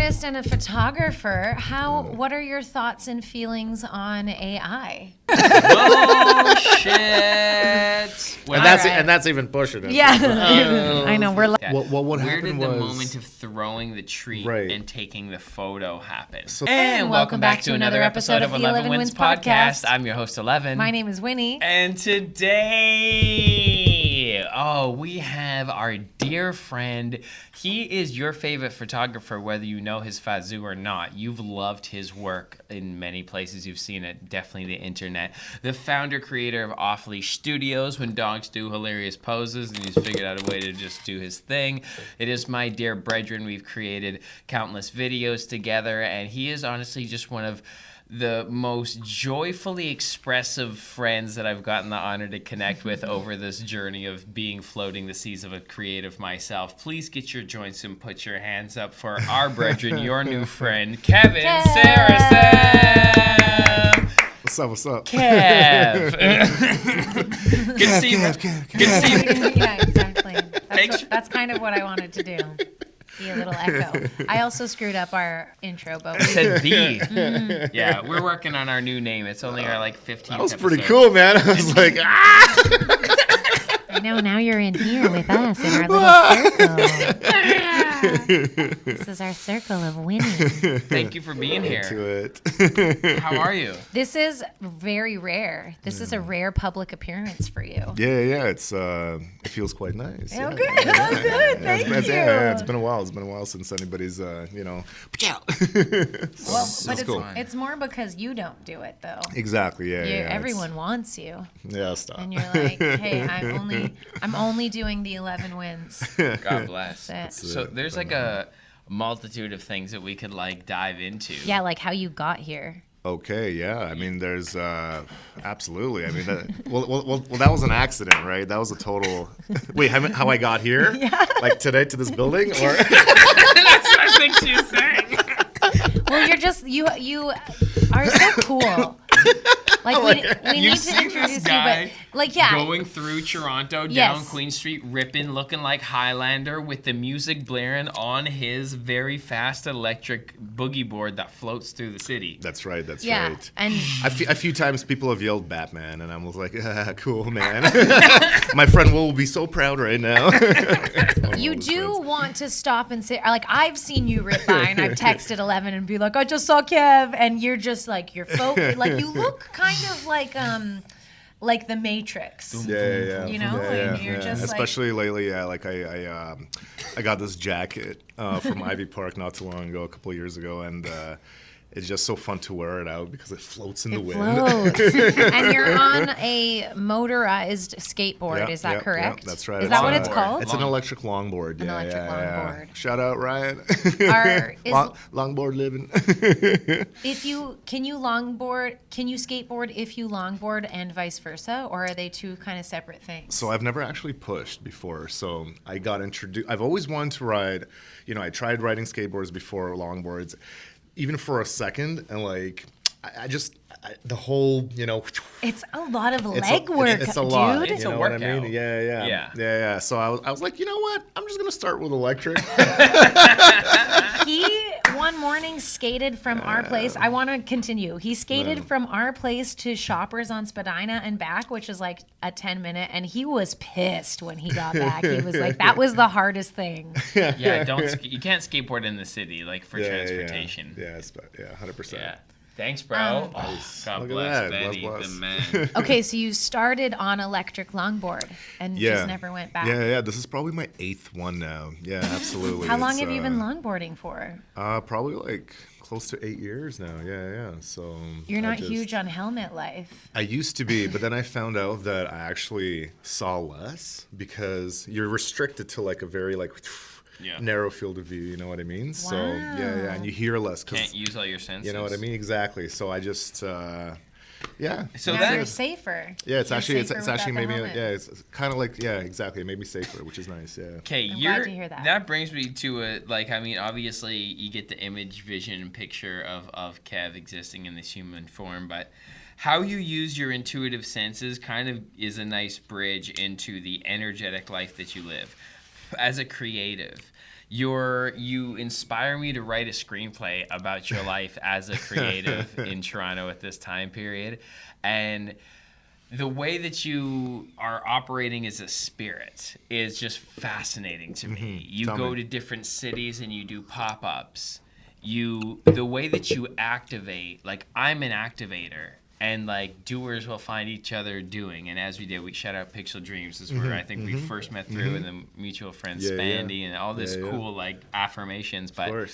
artist and a photographer. What are your thoughts and feelings on AI? Oh shit! And that's even pushing it. Yeah, I know. We're like, what Where happened did the was moment of throwing the treat Right. and taking the photo happen? And welcome back to another episode of the Ellevan Wins podcast. I'm your host, Ellevan. my name is Winnie. And today, we have our dear friend. He is your favorite photographer, whether you know his fazoo or not. You've loved his work in many places. You've seen it, definitely the internet. The founder, creator of Off Leash Studios, when dogs do hilarious poses, and he's figured out a way to just do his thing. It is my dear brethren. We've created countless videos together, and he is honestly just one of the most joyfully expressive friends that I've gotten the honor to connect with over this journey of floating the seas of a creative myself. Please get your joints and put your hands up for our brethren, your new friend, Kevin Sarasom. What's up? Kev. Good to see you. Good to see you. Yeah, exactly. That's kind of what I wanted to do. Be a little echo. I also screwed up our intro, but I said the. Mm-hmm. Yeah, we're working on our new name. It's only our 15th That was episode. pretty cool, man. I was like, I know, now you're in here with us in our little circle. This is our circle of winning. Thank you for being here. to it. How are you? This is very rare. This is a rare public appearance for you. Yeah. It's it feels quite nice. Oh, yeah. good. Oh, good. Thank you. It's been a while. It's been a while since anybody's Well, but cool. it's more because you don't do it though. Exactly. Yeah. Everyone wants you, Yeah. Stop. and you're like, hey, I'm only doing the 11 wins. God bless. That's it. So there's like a multitude of things that we could dive into. Yeah, like how you got here. Okay, yeah. I mean, there's absolutely. I mean, that was an accident, right? That was a total. Wait, how I got here? Yeah. Like today to this building, or? That's what I think she's saying. Well, you are so cool. Like we need to introduce you, but going through Toronto down Queen Street, ripping, looking like Highlander with the music blaring on his very fast electric boogie board that floats through the city. That's right. Yeah, and a few times people have yelled Batman, and I was like, cool, man. My friend will be so proud right now. you do want to stop and say, like, I've seen you rip by, and I've texted 11 and be like, I just saw Kev, and you're just like, you're focused, like you look kind of like the Matrix. Yeah. You know, and you're just especially lately. Yeah, like I got this jacket from Ivy Park not too long ago, a couple of years ago, and it's just so fun to wear it out because it floats in the wind. Floats. And you're on a motorized skateboard. Is that correct? Yeah, that's right. Is that what it's called? It's an electric longboard. An electric longboard. Shout out Ryan. Longboard living. Can you skateboard if you longboard and vice versa, or are they two kind of separate things? So I've never actually pushed before. So I got introduced. I've always wanted to ride. I tried riding skateboards before longboards, even for a second, and the whole, It's a lot of leg work, it's a lot, dude. It's a what I workout. mean? Yeah. So I was like, you know what? I'm just gonna start with electric. He one morning skated from our place. I want to continue. He skated from our place to Shoppers on Spadina and back, which is like a 10-minute, and he was pissed when he got back. He was like, that was the hardest thing. Yeah, you can't skateboard in the city for transportation. Yeah, 100%. Yeah. Thanks, bro. God bless Benny, the man. Okay, so you started on electric longboard and just never went back. Yeah. This is probably my 8th one now. Yeah, absolutely. How long have you been longboarding for? Probably close to 8 years now. Yeah. So you're not huge on helmet life. I used to be, but then I found out that I actually saw less because you're restricted to a very narrow field of view, you know what I mean? Wow. So and you hear less. Can't use all your senses. You know what I mean? Exactly. So I just So now you're safer. Yeah, it's actually maybe it's kind of exactly. It made me safer, which is nice. Yeah. Okay, I'm glad to hear that. That brings me to obviously you get the image, vision, picture of Kev existing in this human form, but how you use your intuitive senses kind of is a nice bridge into the energetic life that you live. As a creative, You inspire me to write a screenplay about your life as a creative in Toronto at this time period. And the way that you are operating as a spirit is just fascinating to me. You go to different cities and you do pop-ups. The way that you activate, like I'm an activator, and like doers will find each other doing. And as we did, we shout out Pixel Dreams. This is where I think we first met through, and then mutual friend Spandy and all this cool like affirmations. But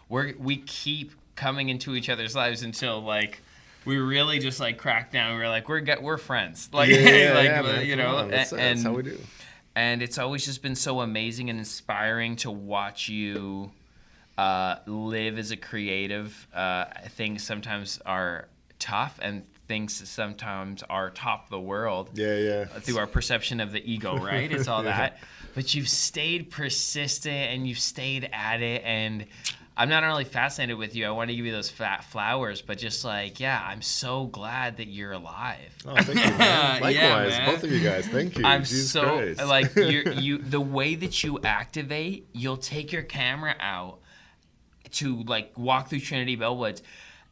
we keep coming into each other's lives until like we really just like crack down. We're like we're friends. Like man, you know, that's how we do. And it's always just been so amazing and inspiring to watch you live as a creative. Things sometimes are tough, and things sometimes are top of the world. Through our perception of the ego, right? It's all that. But you've stayed persistent and you've stayed at it, and I'm not only fascinated with you, I want to give you those fat flowers, but just like, I'm so glad that you're alive. Oh, thank you, man. Likewise, man. both of you guys, thank you. I'm Jesus so Christ. like the way that you activate, you'll take your camera out to like walk through Trinity Bellwoods,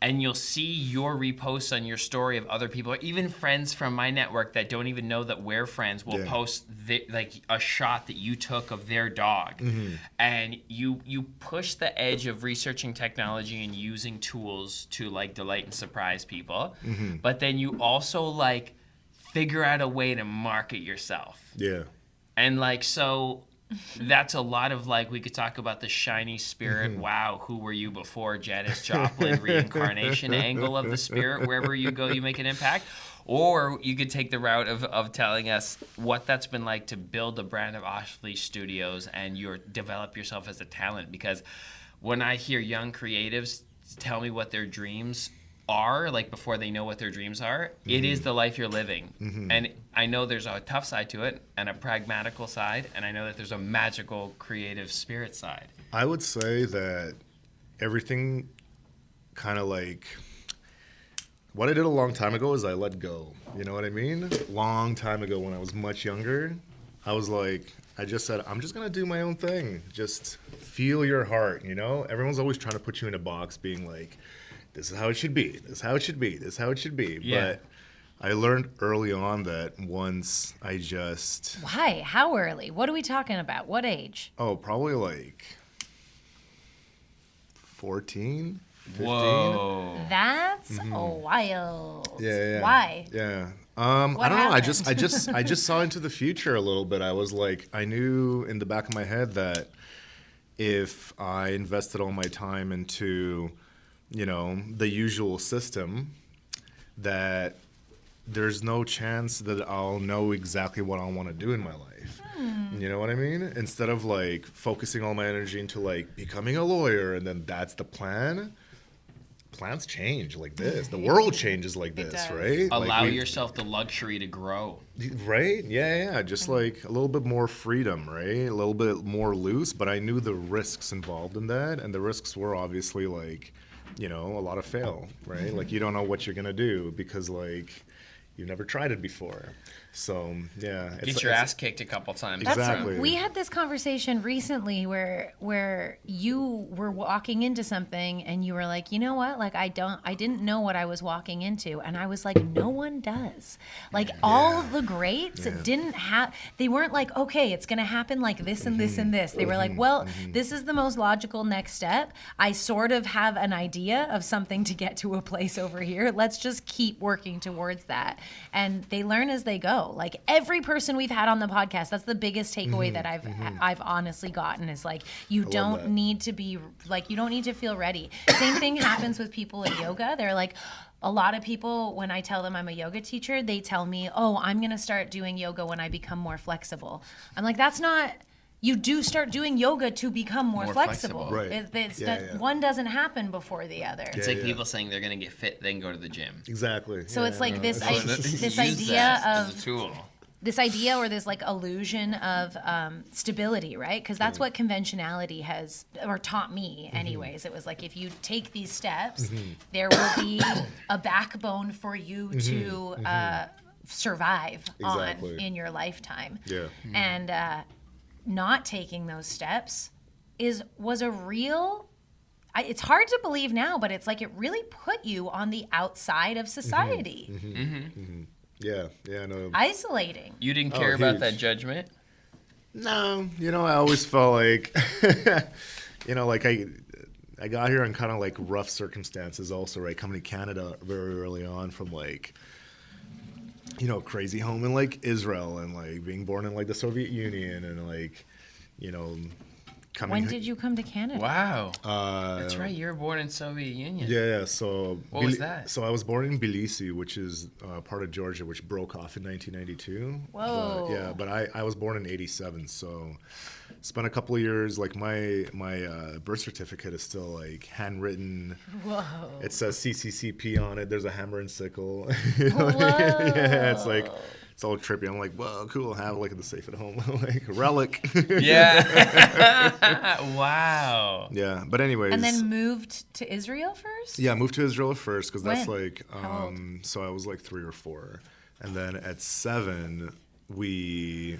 and you'll see your reposts on your story of other people, or even friends from my network that don't even know that we're friends will post like a shot that you took of their dog. And you push the edge of researching technology and using tools to like delight and surprise people. But then you also like figure out a way to market yourself. And like, so that's a lot of like, we could talk about the shiny spirit. Wow, who were you before? Janis Joplin reincarnation angle of the spirit. Wherever you go, you make an impact. Or you could take the route of telling us what that's been like to build a brand of Off Leash Studios and develop yourself as a talent. Because when I hear young creatives tell me what their dreams are, like before they know what their dreams are, it is the life you're living. And I know there's a tough side to it and a pragmatical side, and I know that there's a magical creative spirit side. I would say that everything kind of like what I did a long time ago is I let go. You know what I mean? Long time ago when I was much younger, I was like, I just said, I'm just going to do my own thing. Just feel your heart, you know? Everyone's always trying to put you in a box being like, this is how it should be. This is how it should be. This is how it should be. Yeah. But I learned early on that once I just... Why? How early? What are we talking about? What age? Oh, probably like 14, 15. Whoa. That's wild. Yeah. Why? Yeah. I don't know. happened? I just saw into the future a little bit. I was like, I knew in the back of my head that if I invested all my time into, you know, the usual system, that there's no chance that I'll know exactly what I want to do in my life. You know what I mean? Instead of like focusing all my energy into like becoming a lawyer and then that's the plan. Plans change like this. The world changes like this, does. right? Allow like yourself the luxury to grow. Right? Yeah. Just like a little bit more freedom, right? A little bit more loose. But I knew the risks involved in that. And the risks were obviously like, you know, a lot of fail, right? Like you don't know what you're going to do because like you've never tried it before. So, yeah. Get your ass kicked a couple times. Exactly. We had this conversation recently where you were walking into something and you were like, you know what? Like I didn't know what I was walking into, and I was like, no one does. Like all of the greats didn't have. They weren't like, okay, it's gonna happen like this and this and this. They were like, well, this is the most logical next step. I sort of have an idea of something to get to a place over here. Let's just keep working towards that. And they learn as they go. Like every person we've had on the podcast, that's the biggest takeaway that I've honestly gotten is like, you don't need to be like, you don't need to feel ready. Same thing happens with people in yoga. They're like, a lot of people, when I tell them I'm a yoga teacher, they tell me, oh, I'm going to start doing yoga when I become more flexible. I'm like, that's not... You do start doing yoga to become more flexible. Right. One doesn't happen before the other. It's like people saying they're going to get fit, then go to the gym. Exactly. So it's like this Use idea that of as a tool. this idea or this like illusion of stability, right? Because that's what conventionality has or taught me anyways. It was like, if you take these steps, there will be a backbone for you to survive on in your lifetime. Yeah. And not taking those steps was a real. It's hard to believe now, but it's like it really put you on the outside of society. Yeah, no. Isolating. You didn't care about huge. that judgment? No, I always felt like, like I got here on kind of like rough circumstances also, right? Coming to Canada very early on from like, crazy home in like Israel and like being born in like the Soviet Union and like, coming. When did you come to Canada? Wow. That's right. You were born in Soviet Union. Yeah. So what was that? So I was born in Tbilisi, which is part of Georgia, which broke off in 1992. Whoa. But I was born in '87, so spent a couple of years. Like my birth certificate is still like handwritten. Whoa. It says CCCP on it. There's a hammer and sickle. Whoa. Yeah, it's like. It's all trippy. I'm like, whoa, cool. Have like in the safe at home, like relic. Yeah. Wow. Yeah, but anyways. And then moved to Israel first? Yeah, I moved to Israel first because that's When? like, How old? so I was like 3 or 4, and then at 7 we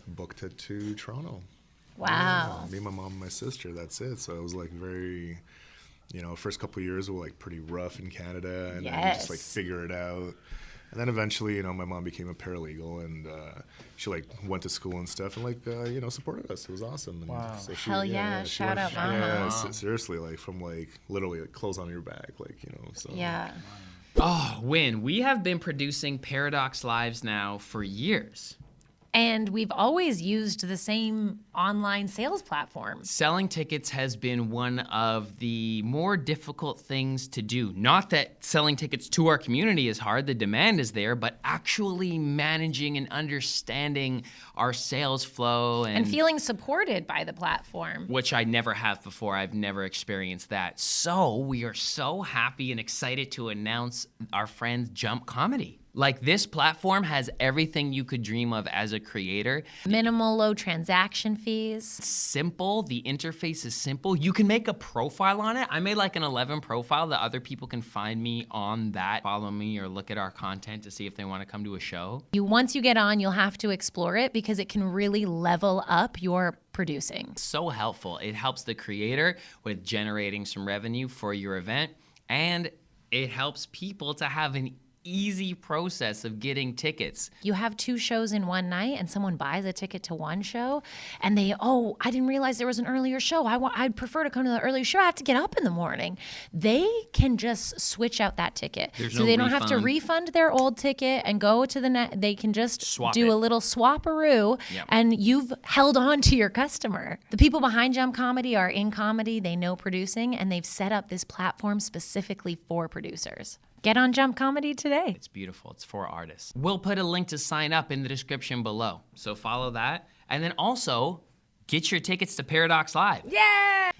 booked it to Toronto. Wow. Yeah, me, my mom, and my sister. That's it. So it was like very, first couple of years were like pretty rough in Canada, and then just like Yes. figure it out. And then eventually, my mom became a paralegal, and she like went to school and stuff, and like supported us. It was awesome. And Wow. so Hell yeah. she Shout went- out, Mama. Yeah, seriously, like from like literally like clothes on your back, like So Yeah. Oh, Win, we have been producing Paradox Lives now for years. And we've always used the same online sales platform. Selling tickets has been one of the more difficult things to do. Not that selling tickets to our community is hard, the demand is there, but actually managing and understanding our sales flow And feeling supported by the platform. which I never have before. I've never experienced that. So we are so happy and excited to announce our friends Jump Comedy. Like, this platform has everything you could dream of as a creator. Minimal low transaction fees. Simple, the interface is simple. You can make a profile on it. I made like an Ellevan profile that other people can find me on that, follow me or look at our content to see if they want to come to a show. Once you get on, you'll have to explore it because it can really level up your producing. So helpful. It helps the creator with generating some revenue for your event, and it helps people to have an easy process of getting tickets. You have 2 shows in one night and someone buys a ticket to one show and I didn't realize there was an earlier show. I'd prefer to come to the earlier show. I have to get up in the morning. They can just switch out that ticket. There's so no they don't have to refund. refund their old ticket and go to the net. They can just Swap do it. a little swap-a-roo Yep. and you've held on to your customer. The people behind Jump Comedy are in comedy. They know producing and they've set up this platform specifically for producers. Get on Jump Comedy today. It's beautiful. It's for artists. We'll put a link to sign up in the description below. So follow that. And then also get your tickets to Paradox Live.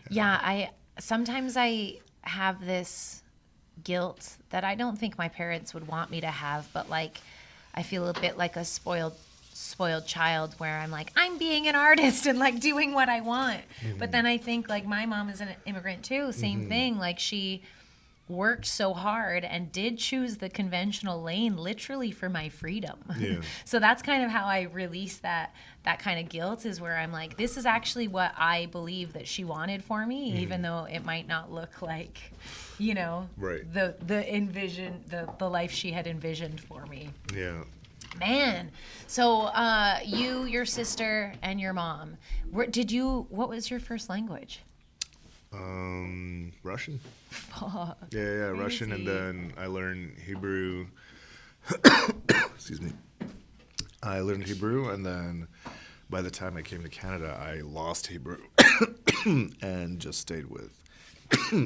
Yeah, sometimes I have this guilt that I don't think my parents would want me to have, but like I feel a bit like a spoiled child where I'm like, I'm being an artist and like doing what I want. But then I think like my mom is an immigrant too, same thing. Like she worked so hard and did choose the conventional lane literally for my freedom. Yeah. So that's kind of how I release that kind of guilt, is where I'm like, this is actually what I believe that she wanted for me, even though it might not look like, Right. the life she had envisioned for me. Yeah. Man. So you, your sister, and your mom, what was your first language? Russian. Fuck. Yeah, Russian, and Crazy. then I learned Hebrew. Excuse me. I learned Hebrew, and then by the time I came to Canada, I lost Hebrew and just stayed with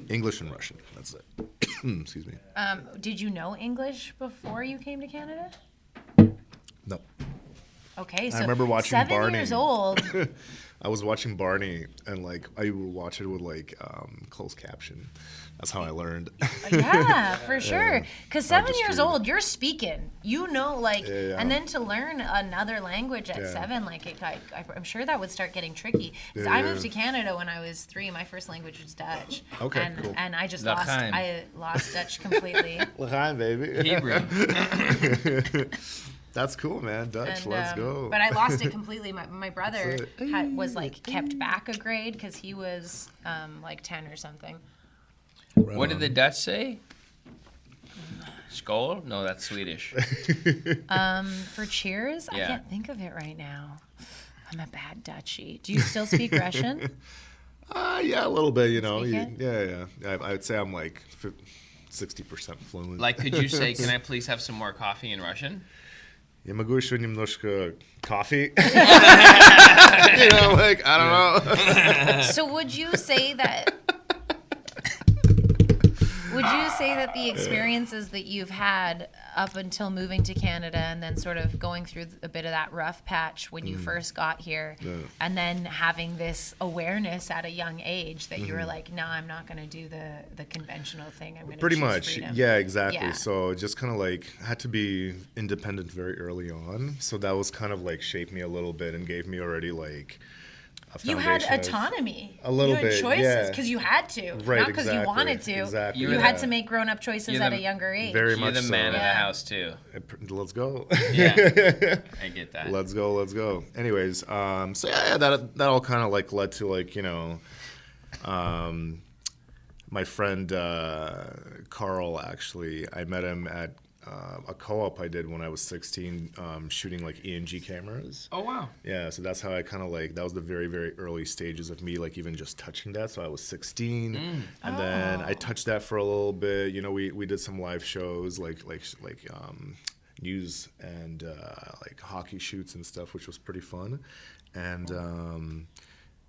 English and Russian. That's it. Excuse me. Did you know English before you came to Canada? No. Okay, so I remember watching 7 Barney. years old. I was watching Barney, and like I would watch it with like closed caption. That's how I learned. Yeah, for sure. Because 7 just years read. old, you're speaking. Like, Yeah. and then to learn another language at Yeah. 7, like, I'm sure that would start getting tricky. Because Yeah, I yeah. moved to Canada when I was 3. My first language was Dutch. Okay, and, cool. And I just L'chaim. Uh, lost Dutch completely. L'chaim, baby. Hebrew. That's cool, man. Dutch, And, let's go. But I lost it completely. My brother That's was like kept back a grade because he was like 10 or something. Right What did on. the Dutch say? Skål? No, that's Swedish. For cheers, I Yeah. can't think of it right now. I'm a bad Dutchie. Do you still speak Russian? Yeah, a little bit, you know. Speak it? Yeah. I would say I'm like 60% fluent. Like, could you say, can I please have some more coffee in Russian? Я могу еще немножко coffee. You know, like, I don't know. So would you say that the experiences that you've had up until moving to Canada and then sort of going through a bit of that rough patch when you first got here and then having this awareness at a young age that you were like, no, I'm not going to do the conventional thing. I'm going to Pretty choose much. freedom. Yeah, exactly. Yeah. So just kind of like had to be independent very early on. So that was kind of like shaped me a little bit and gave me already like a You had foundation of- autonomy. A little you had bit, choices yeah. because you had to, Right, not because you exactly, wanted to. exactly, You yeah. had to make grown-up choices You're at the- a younger age. Very You're much the so. man of the Yeah. house, too. Let's go. Yeah, I get that. Let's go. Anyways, so yeah, that all kind of like led to like, you know, my friend Carl, actually, I met him at a co-op I did when I was 16, shooting like ENG cameras. Oh, wow. Yeah, so that's how I kind of like, that was the very, very early stages of me like even just touching that. So I was 16, and then I touched that for a little bit. You know, we did some live shows like news and like hockey shoots and stuff, which was pretty fun. And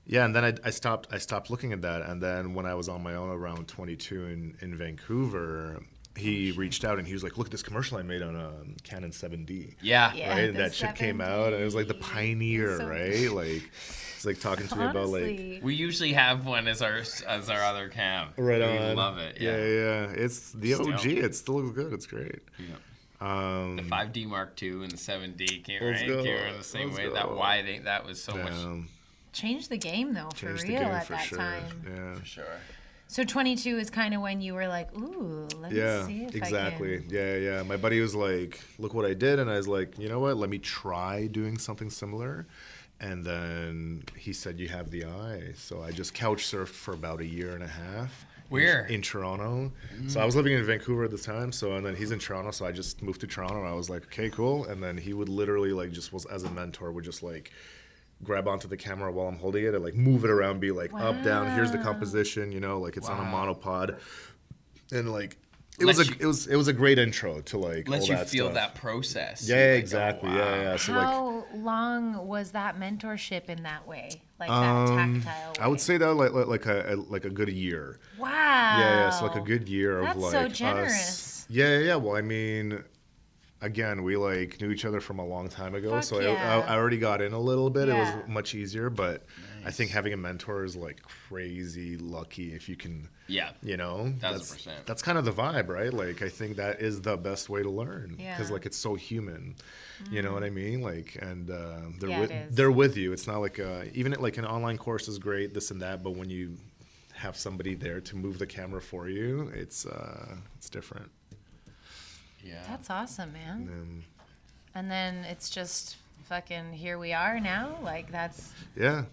yeah, and then I stopped looking at that. And then when I was on my own around 22 in Vancouver, he reached out and he was like, look at this commercial I made on a Canon 7D. Yeah. Yeah. Right, the and that shit came out, and it was like the 7D. pioneer, So- right? Like, it's like talking to me about like, Honestly. We usually have one as our other cam. right we on. love it. Yeah, Yeah. yeah. It's the Still. OG. It still looks good. It's great. The 5D Mark II and the 7D came Let's right go. came around the same Let's way. go. That wide, that was so much. Changed the game though, for Changed the real game at for that sure. time. Yeah. For sure. So 22 is kind of when you were like, ooh, let Yeah, me see if exactly. I can. Yeah. My buddy was like, look what I did. And I was like, you know what? Let me try doing something similar. And then he said, you have the eye. So I just couch surfed for about a year and a half. Where? In Toronto. So I was living in Vancouver at the time. So, and then he's in Toronto. So I just moved to Toronto and I was like, okay, cool. And then he would literally like just was as a mentor would just like grab onto the camera while I'm holding it and like move it around, be like up, down, here's the composition, you know, like it's on a monopod. And like it was a great intro to like Let all you that feel stuff. that process. Yeah, You're like, oh, exactly. wow. Yeah. So like How long was that mentorship in that way? Like that tactile way? I would say that like a good year. Wow. Yeah, so like a good year of That's like so us. generous. Yeah. Well, I mean, again, we like knew each other from a long time ago, Fuck so yeah. I already got in a little bit. Yeah. It was much easier, but I think having a mentor is like crazy lucky if you can. Yeah. You know, 1000%. that's kind of the vibe, right? Like, I think that is the best way to learn because Yeah. like it's so human. You know what I mean? Like, and Yeah, it is. they're with you. It's not like even like an online course is great, this and that, but when you have somebody there to move the camera for you, it's different. Yeah. That's awesome, man. And, And then it's just fucking here we are now. Like that's yeah.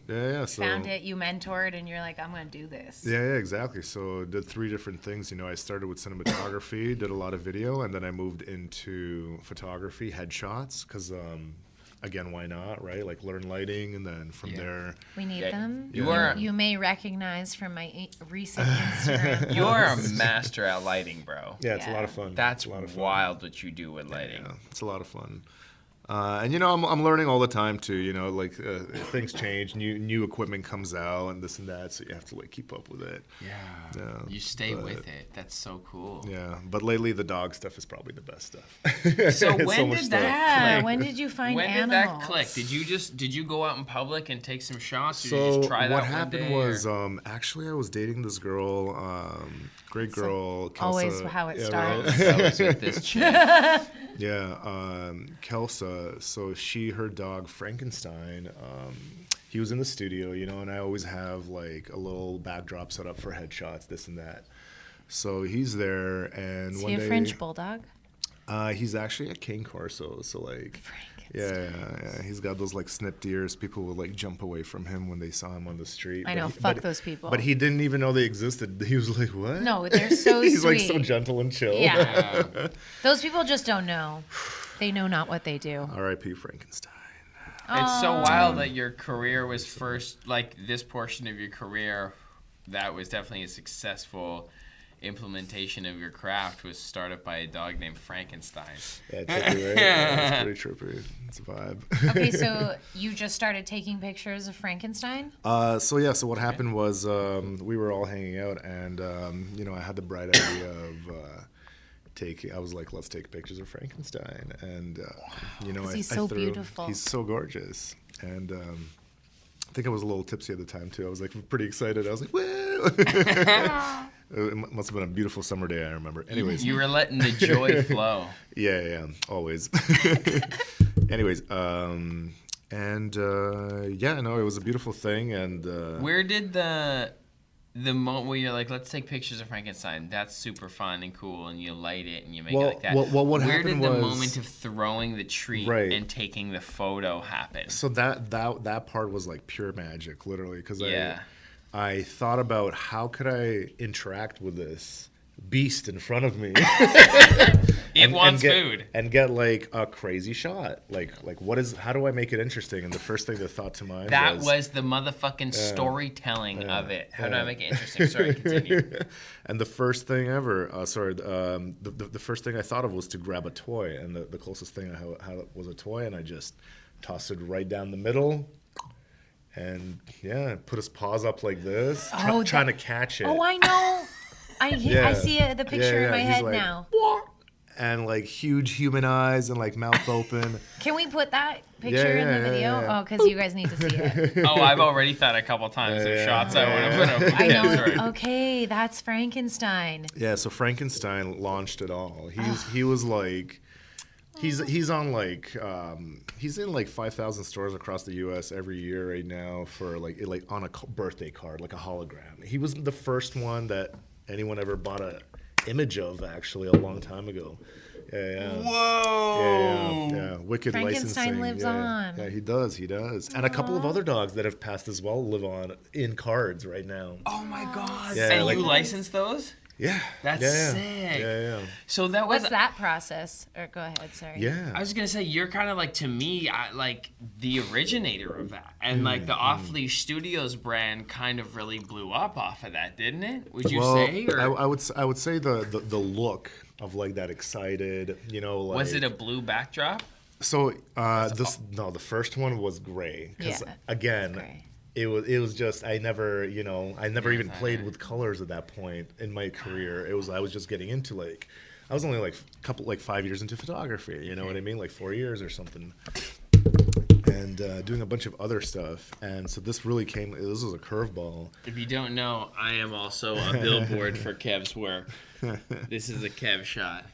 So found it, you mentored, and you're like, I'm gonna do this. Yeah, exactly. So did 3 different things. You know, I started with cinematography, did a lot of video, and then I moved into photography, headshots, because again, why not, right? Like learn lighting, and then from there. We need Yeah, them. you are- You may recognize from my recent Instagram. You are a posts. master at lighting, bro. Yeah, it's a Yeah. lot of fun. That's It's a lot of fun. wild what you do with lighting. Yeah, it's a lot of fun. And you know, I'm learning all the time too. You know, like things change, new equipment comes out, and this and that. So you have to like keep up with it. Yeah. Yeah, You stay but- with it. That's so cool. Yeah, but lately the dog stuff is probably the best stuff. So It's when much did stuff. Yeah. click? When did you find When animals? did that click? Did you go out in public and take some shots? Or did you So just try that what one happened day, was, or- actually I was dating this girl, great girl, Kelsa. Always how it yeah, starts. right? I was with this chick. Yeah, Kelsa. So her dog Frankenstein. He was in the studio, you know, and I always have like a little backdrop set up for headshots, this and that. So he's there, and Is one he a day, French bulldog? He's actually a cane corso, so like, yeah. He's got those like snipped ears. People would like jump away from him when they saw him on the street. I know, fuck those people. But he didn't even know they existed. He was like, "What?" No, they're so He's sweet. like so gentle and chill. Yeah. Those people just don't know. They know not what they do. R.I.P. Frankenstein. It's so wild that your career was first, like this portion of your career, that was definitely a successful implementation of your craft was started by a dog named Frankenstein. Yeah, trippy, right? Yeah, it's pretty trippy. It's a vibe. Okay, so you just started taking pictures of Frankenstein? So what happened was we were all hanging out, and I had the bright idea of I was like, let's take pictures of Frankenstein, and he's so beautiful. He's so gorgeous, and I think I was a little tipsy at the time too. I was like pretty excited. I was like, woo! It must have been a beautiful summer day, I remember. Anyways. You were letting the joy flow. Yeah, always. Anyways, it was a beautiful thing. And where did the moment where you're like, let's take pictures of Frankenstein, that's super fun and cool, and you light it and you make it like that. Where did the moment of throwing the treat and taking the photo happen? So that part was like pure magic, literally, because I thought about how could I interact with this beast in front of me. It wants food. And get like a crazy shot. Like how do I make it interesting? And the first thing that thought to mind was the motherfucking storytelling of it. How do I make it interesting? Sorry, continue. And the first thing ever, the first thing I thought of was to grab a toy, and the closest thing I had was a toy, and I just tossed it right down the middle. And put his paws up like this, trying to catch it. Oh, I know. I see the picture in my head like, now. And like huge human eyes and like mouth open. Can we put that picture in the video? Yeah. Oh, because you guys need to see it. Oh, I've already thought a couple times of shots I want to put up. I know. Right. Okay, that's Frankenstein. Yeah, so Frankenstein launched it all. He was like. He's on like he's in like 5,000 stores across the U.S. every year right now for like on a birthday card, like a hologram. He was the first one that anyone ever bought a image of, actually, a long time ago. Yeah. Whoa. Yeah. Wicked Frankenstein licensing. lives on. Yeah, he does. And a couple of other dogs that have passed as well live on in cards right now. Oh my God. Yeah, and you license those? Yeah. That's sick. Yeah. So that was... What's that process? Or go ahead, sorry. Yeah. I was going to say, you're kind of like, to me, like the originator of that. And like the Off Leash Studios brand kind of really blew up off of that, didn't it? Would you say? Or? I would say the look of like that excited, like... Was it a blue backdrop? So the first one was gray. Because again... Gray. It was just I never even played with colors at that point in my career. I was just getting into I was only 5 years into photography, you know what I mean, like 4 years or something, and doing a bunch of other stuff. And so this really this was a curveball. If you don't know, I am also a billboard for Kev's work. This is a Kev shot.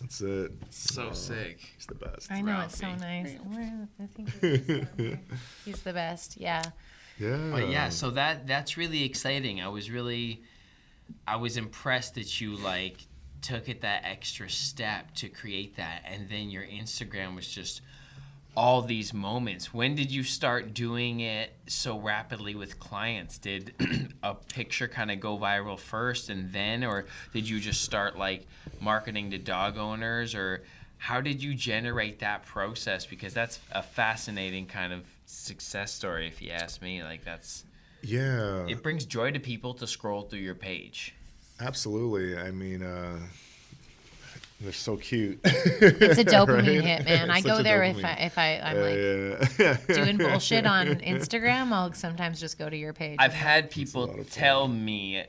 That's it. So sick. He's the best. I know, Ralphie. it's so nice. I think he's the best. Yeah. Yeah. But yeah, so that's really exciting. I was impressed that you took it that extra step to create that, and then your Instagram was just all these moments. When did you start doing it so rapidly with clients? Did a picture kind of go viral first and then, or did you just start marketing to dog owners, or how did you generate that process? Because that's a fascinating kind of success story, if you ask me. It brings joy to people to scroll through your page. Absolutely. I mean, they're so cute. It's a dopamine hit, man. I go there if I'm doing bullshit on Instagram. I'll sometimes just go to your page. I've had people tell me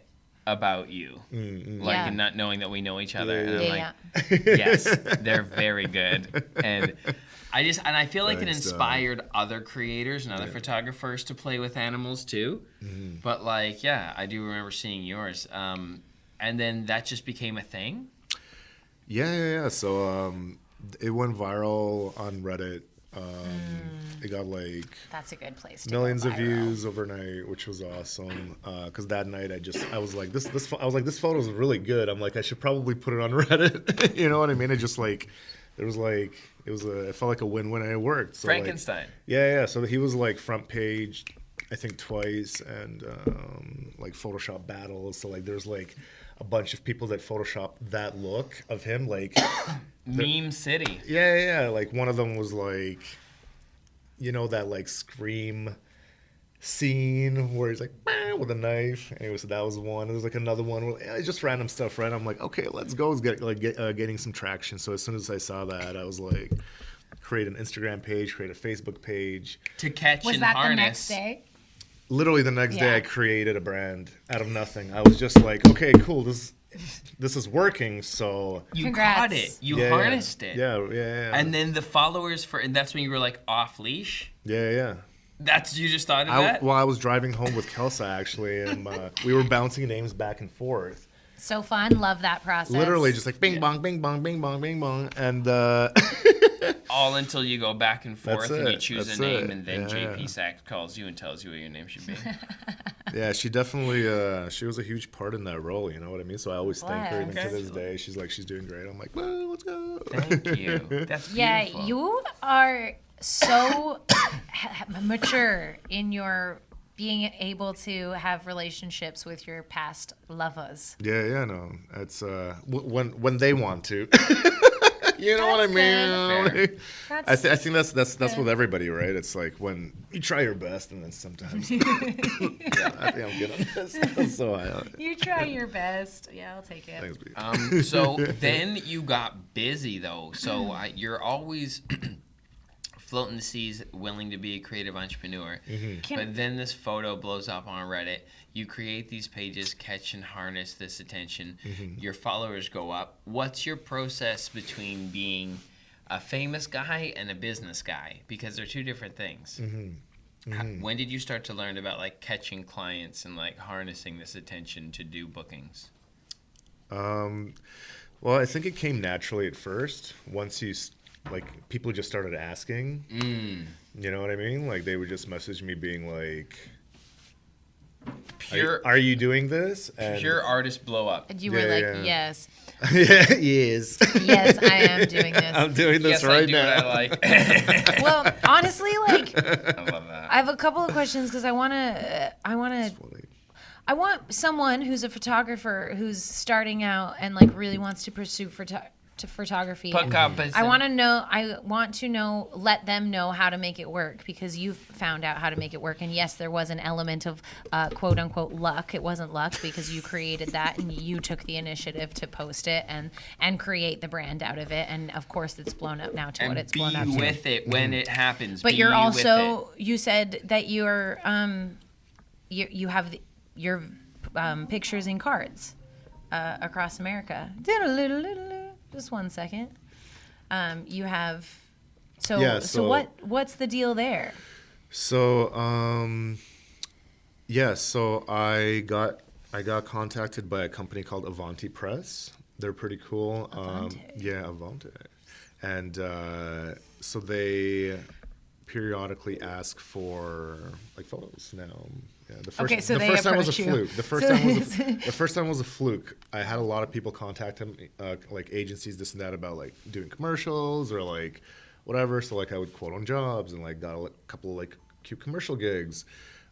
about you, and not knowing that we know each other. And I'm yes, they're very good. And I feel like it inspired other creators and other photographers to play with animals too. Mm-hmm. But I do remember seeing yours. And then that just became a thing. Yeah. So it went viral on Reddit. It got like That's a good place to millions go of viral. views overnight, which was awesome. Because that night I was like, this photo is really good. I'm like, I should probably put it on Reddit. You know what I mean? It just like, it felt like a win-win, and it worked. So, Frankenstein. Like, yeah. So he was like front page, I think twice, and like Photoshop battles. So like, there's like a bunch of people that Photoshop that look of him, like Meme City. yeah. Like one of them was like, you know, that like Scream scene where he's like "Bah," with a knife. Anyway, so that was one. There's like another one where just random stuff, right? I'm like, okay, let's go. It's getting some traction. So as soon as I saw that, I was like, create an Instagram page, create a Facebook page. To catch Was and that harness. the next day? Literally the next day, Yeah. I created a brand out of nothing. I was just like, okay, cool. This is working. So You Congrats. caught it. You yeah, harnessed it. Yeah. And then the followers and that's when you were like off leash. Yeah. That's you just thought of that. I was driving home with Kelsa actually, and we were bouncing names back and forth. So fun. Love that process. Literally just like bing bong, bing bong, bing bong, bing bong, and All until you go back and forth That's and you it. choose That's a name, it. and then Yeah. JP Sachs calls you and tells you what your name should be. yeah, she definitely she was a huge part in that role. You know what I mean? So I always thank her even to this day. She's doing great. I'm like, well, let's go. Thank you. That's beautiful. Yeah, you are so mature in your being able to have relationships with your past lovers. Yeah, no, it's when they want to. You know what I That's mean? good. I think that's with everybody, right? It's like when you try your best, and then sometimes. Yeah, I think I'm good on this. So You try your best. Yeah, I'll take it. thanks, B. So then you got busy though. So you're always floating the seas, willing to be a creative entrepreneur. But then this photo blows up on Reddit. You create these pages, catch and harness this attention. Your followers go up. What's your process between being a famous guy and a business guy? Because they're two different things. When did you start to learn about like catching clients and like harnessing this attention to do bookings? Well, I think it came naturally at first. Once like people just started asking. You know what I mean? Like they would just message me being like, are you doing this? And Pure artist blow up. And you were Yeah, like, yeah. yes. yes. Yes, I am doing this. I'm doing this Yes, I right do now. what I like. Well, honestly, like, I love that. I have a couple of questions because I want someone who's a photographer who's starting out and like really wants to pursue photography. I want to know, let them know how to make it work, because you've found out how to make it work. And yes, there was an element of quote unquote luck. It wasn't luck because you created that and you took the initiative to post it and create the brand out of it. And of course, it's blown up now to and what it's be blown up to. with it when it happens. But Be you're with also, it. you said that you're you have your pictures in cards across America. Just 1 second. You have so what's the deal there? So so I got contacted by a company called Avanti Press. They're pretty cool. Avanti. And so they periodically ask for like photos now. Yeah, the first time was a fluke. The first time was a fluke. I had a lot of people contact me, like agencies, this and that, about like doing commercials or like whatever. So like I would quote on jobs and like got a couple of like cute commercial gigs.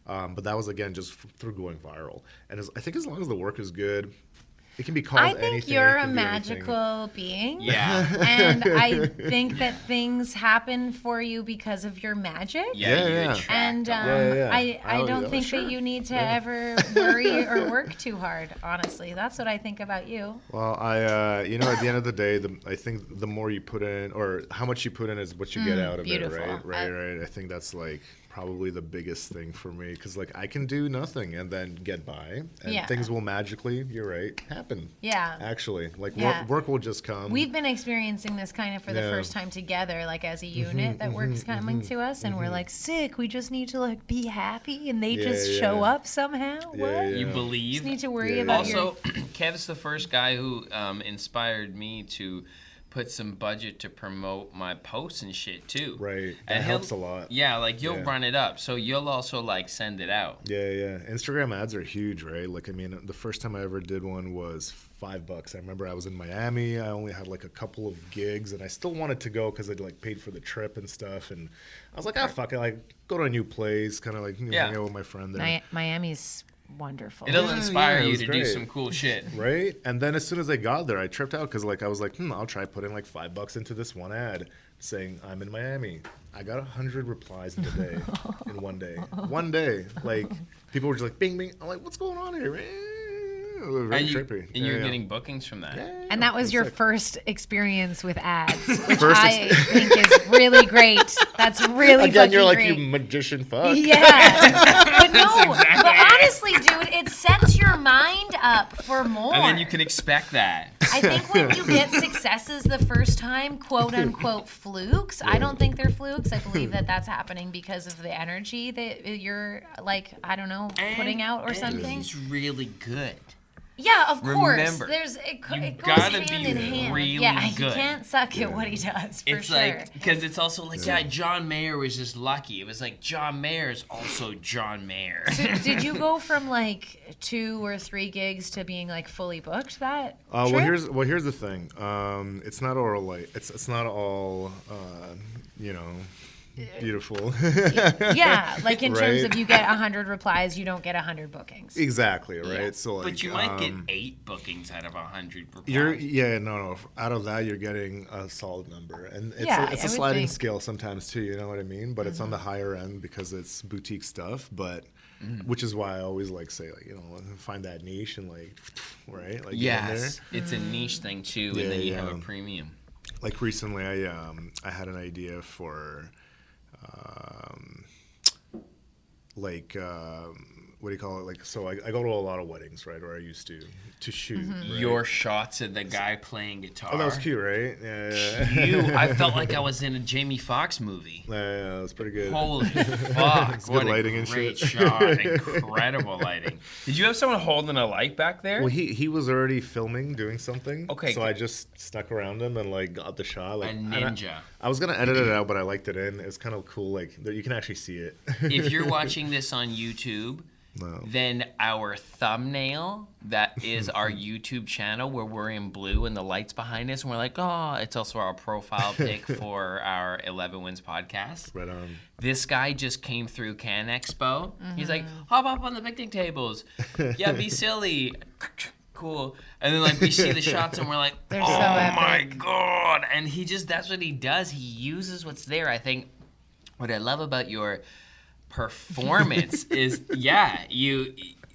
But that was again just through going viral. And I think as long as the work is good, it can be called anything. I think you're a magical being. Yeah. And I think that things happen for you because of your magic. Yeah. Yeah. You attract And them. I don't think that you need to ever worry or work too hard, honestly. That's what I think about you. Well, at the end of the day, I think the more you put in, or how much you put in, is what you get out of beautiful. it, right? I think that's like probably the biggest thing for me, because like I can do nothing and then get by, and things will magically, you're right, happen. Yeah. Actually, like Yeah. work will just come. We've been experiencing this kind of for the first time together, like as a unit that work's coming to us, and we're like, sick, we just need to like be happy, and they just show up somehow. What? You believe. Just need to worry about Also, Kev's the first guy who inspired me to put some budget to promote my posts and shit too. Right. That And helps a lot. Yeah, like you'll Yeah. run it up, so you'll also like send it out. Yeah. Instagram ads are huge, right? Like, I mean, the first time I ever did one was $5. I remember I was in Miami. I only had like a couple of gigs, and I still wanted to go because I'd like paid for the trip and stuff. And I was like, fuck it, like go to a new place, kind of like hang out with my friend there. Miami's wonderful. It'll inspire it you was to do great. some cool shit. Right? And then as soon as I got there, I tripped out because like I was like, I'll try putting like $5 into this one ad saying I'm in Miami. I got 100 replies in a day, in one day. One day. Like, people were just like, bing, bing. I'm like, what's going on here, man? It was very trippy. And you're getting bookings from that. And that was your first experience with ads, which First I think is really great. That's really Again, fucking you're like, great. you magician fuck. Yeah. But no, exactly but it. honestly, dude, it sets your mind up for more. And then you can expect that. I think when you get successes the first time, quote unquote flukes, I don't think they're flukes. I believe that that's happening because of the energy that you're like, I don't know, putting out or And something. he's really good. Yeah, of course. Remember, It you goes gotta hand be in hand. really yeah, you good. can't suck at what he does for It's sure. like, because it's also like, John Mayer was just lucky. It was like, John Mayer is also John Mayer. So did you go from like 2 or 3 gigs to being like fully booked that Well, trip? here's the thing. It's not all like it's not all beautiful. Yeah, like in terms Right. of you get 100 replies, you don't get 100 bookings. Exactly, right? Yeah. So like, But you might get 8 bookings out of 100 replies. no. Out of that, you're getting a solid number, and it's Yeah, it's I a would sliding think. scale sometimes too. You know what I mean? But it's on the higher end because it's boutique stuff. But which is why I always like say like find that niche and like right like get in there. Yes, it's a niche thing too, Yeah, and then you have yeah. a premium. Like recently, I had an idea for what do you call it? Like, so I go to a lot of weddings, right? Or I used to shoot. Right? Your shots of the guy playing guitar. Oh, that was cute, right? Yeah. I felt like I was in a Jamie Foxx movie. Yeah, that was pretty good. Holy fuck! It's What good a lighting and great shit. shot! Incredible lighting. Did you have someone holding a light back there? Well, he was already filming, doing something. Okay, So good. I just snuck around him and like got the shot. Like A and ninja. I was gonna edit it out, but I liked it in. It's kind of cool. Like you can actually see it. If you're watching this on YouTube, No. then our thumbnail, that is our YouTube channel where we're in blue and the lights behind us, and we're like, oh, it's also our profile pic for our 11 Wins podcast. Right on. This guy just came through Can Expo. He's like, hop up on the picnic tables. Yeah, be silly. Cool. And then like we see the shots and we're like, They're oh so my epic. God. And that's what he does. He uses what's there. I think what I love about your performance is,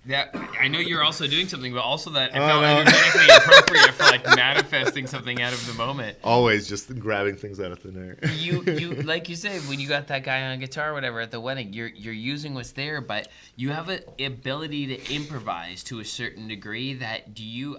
that I know you're also doing something, but also that it felt energetically appropriate for like manifesting something out of the moment. Always just grabbing things out of thin air. You like you said, when you got that guy on guitar or whatever at the wedding, you're using what's there, but you have an ability to improvise to a certain degree that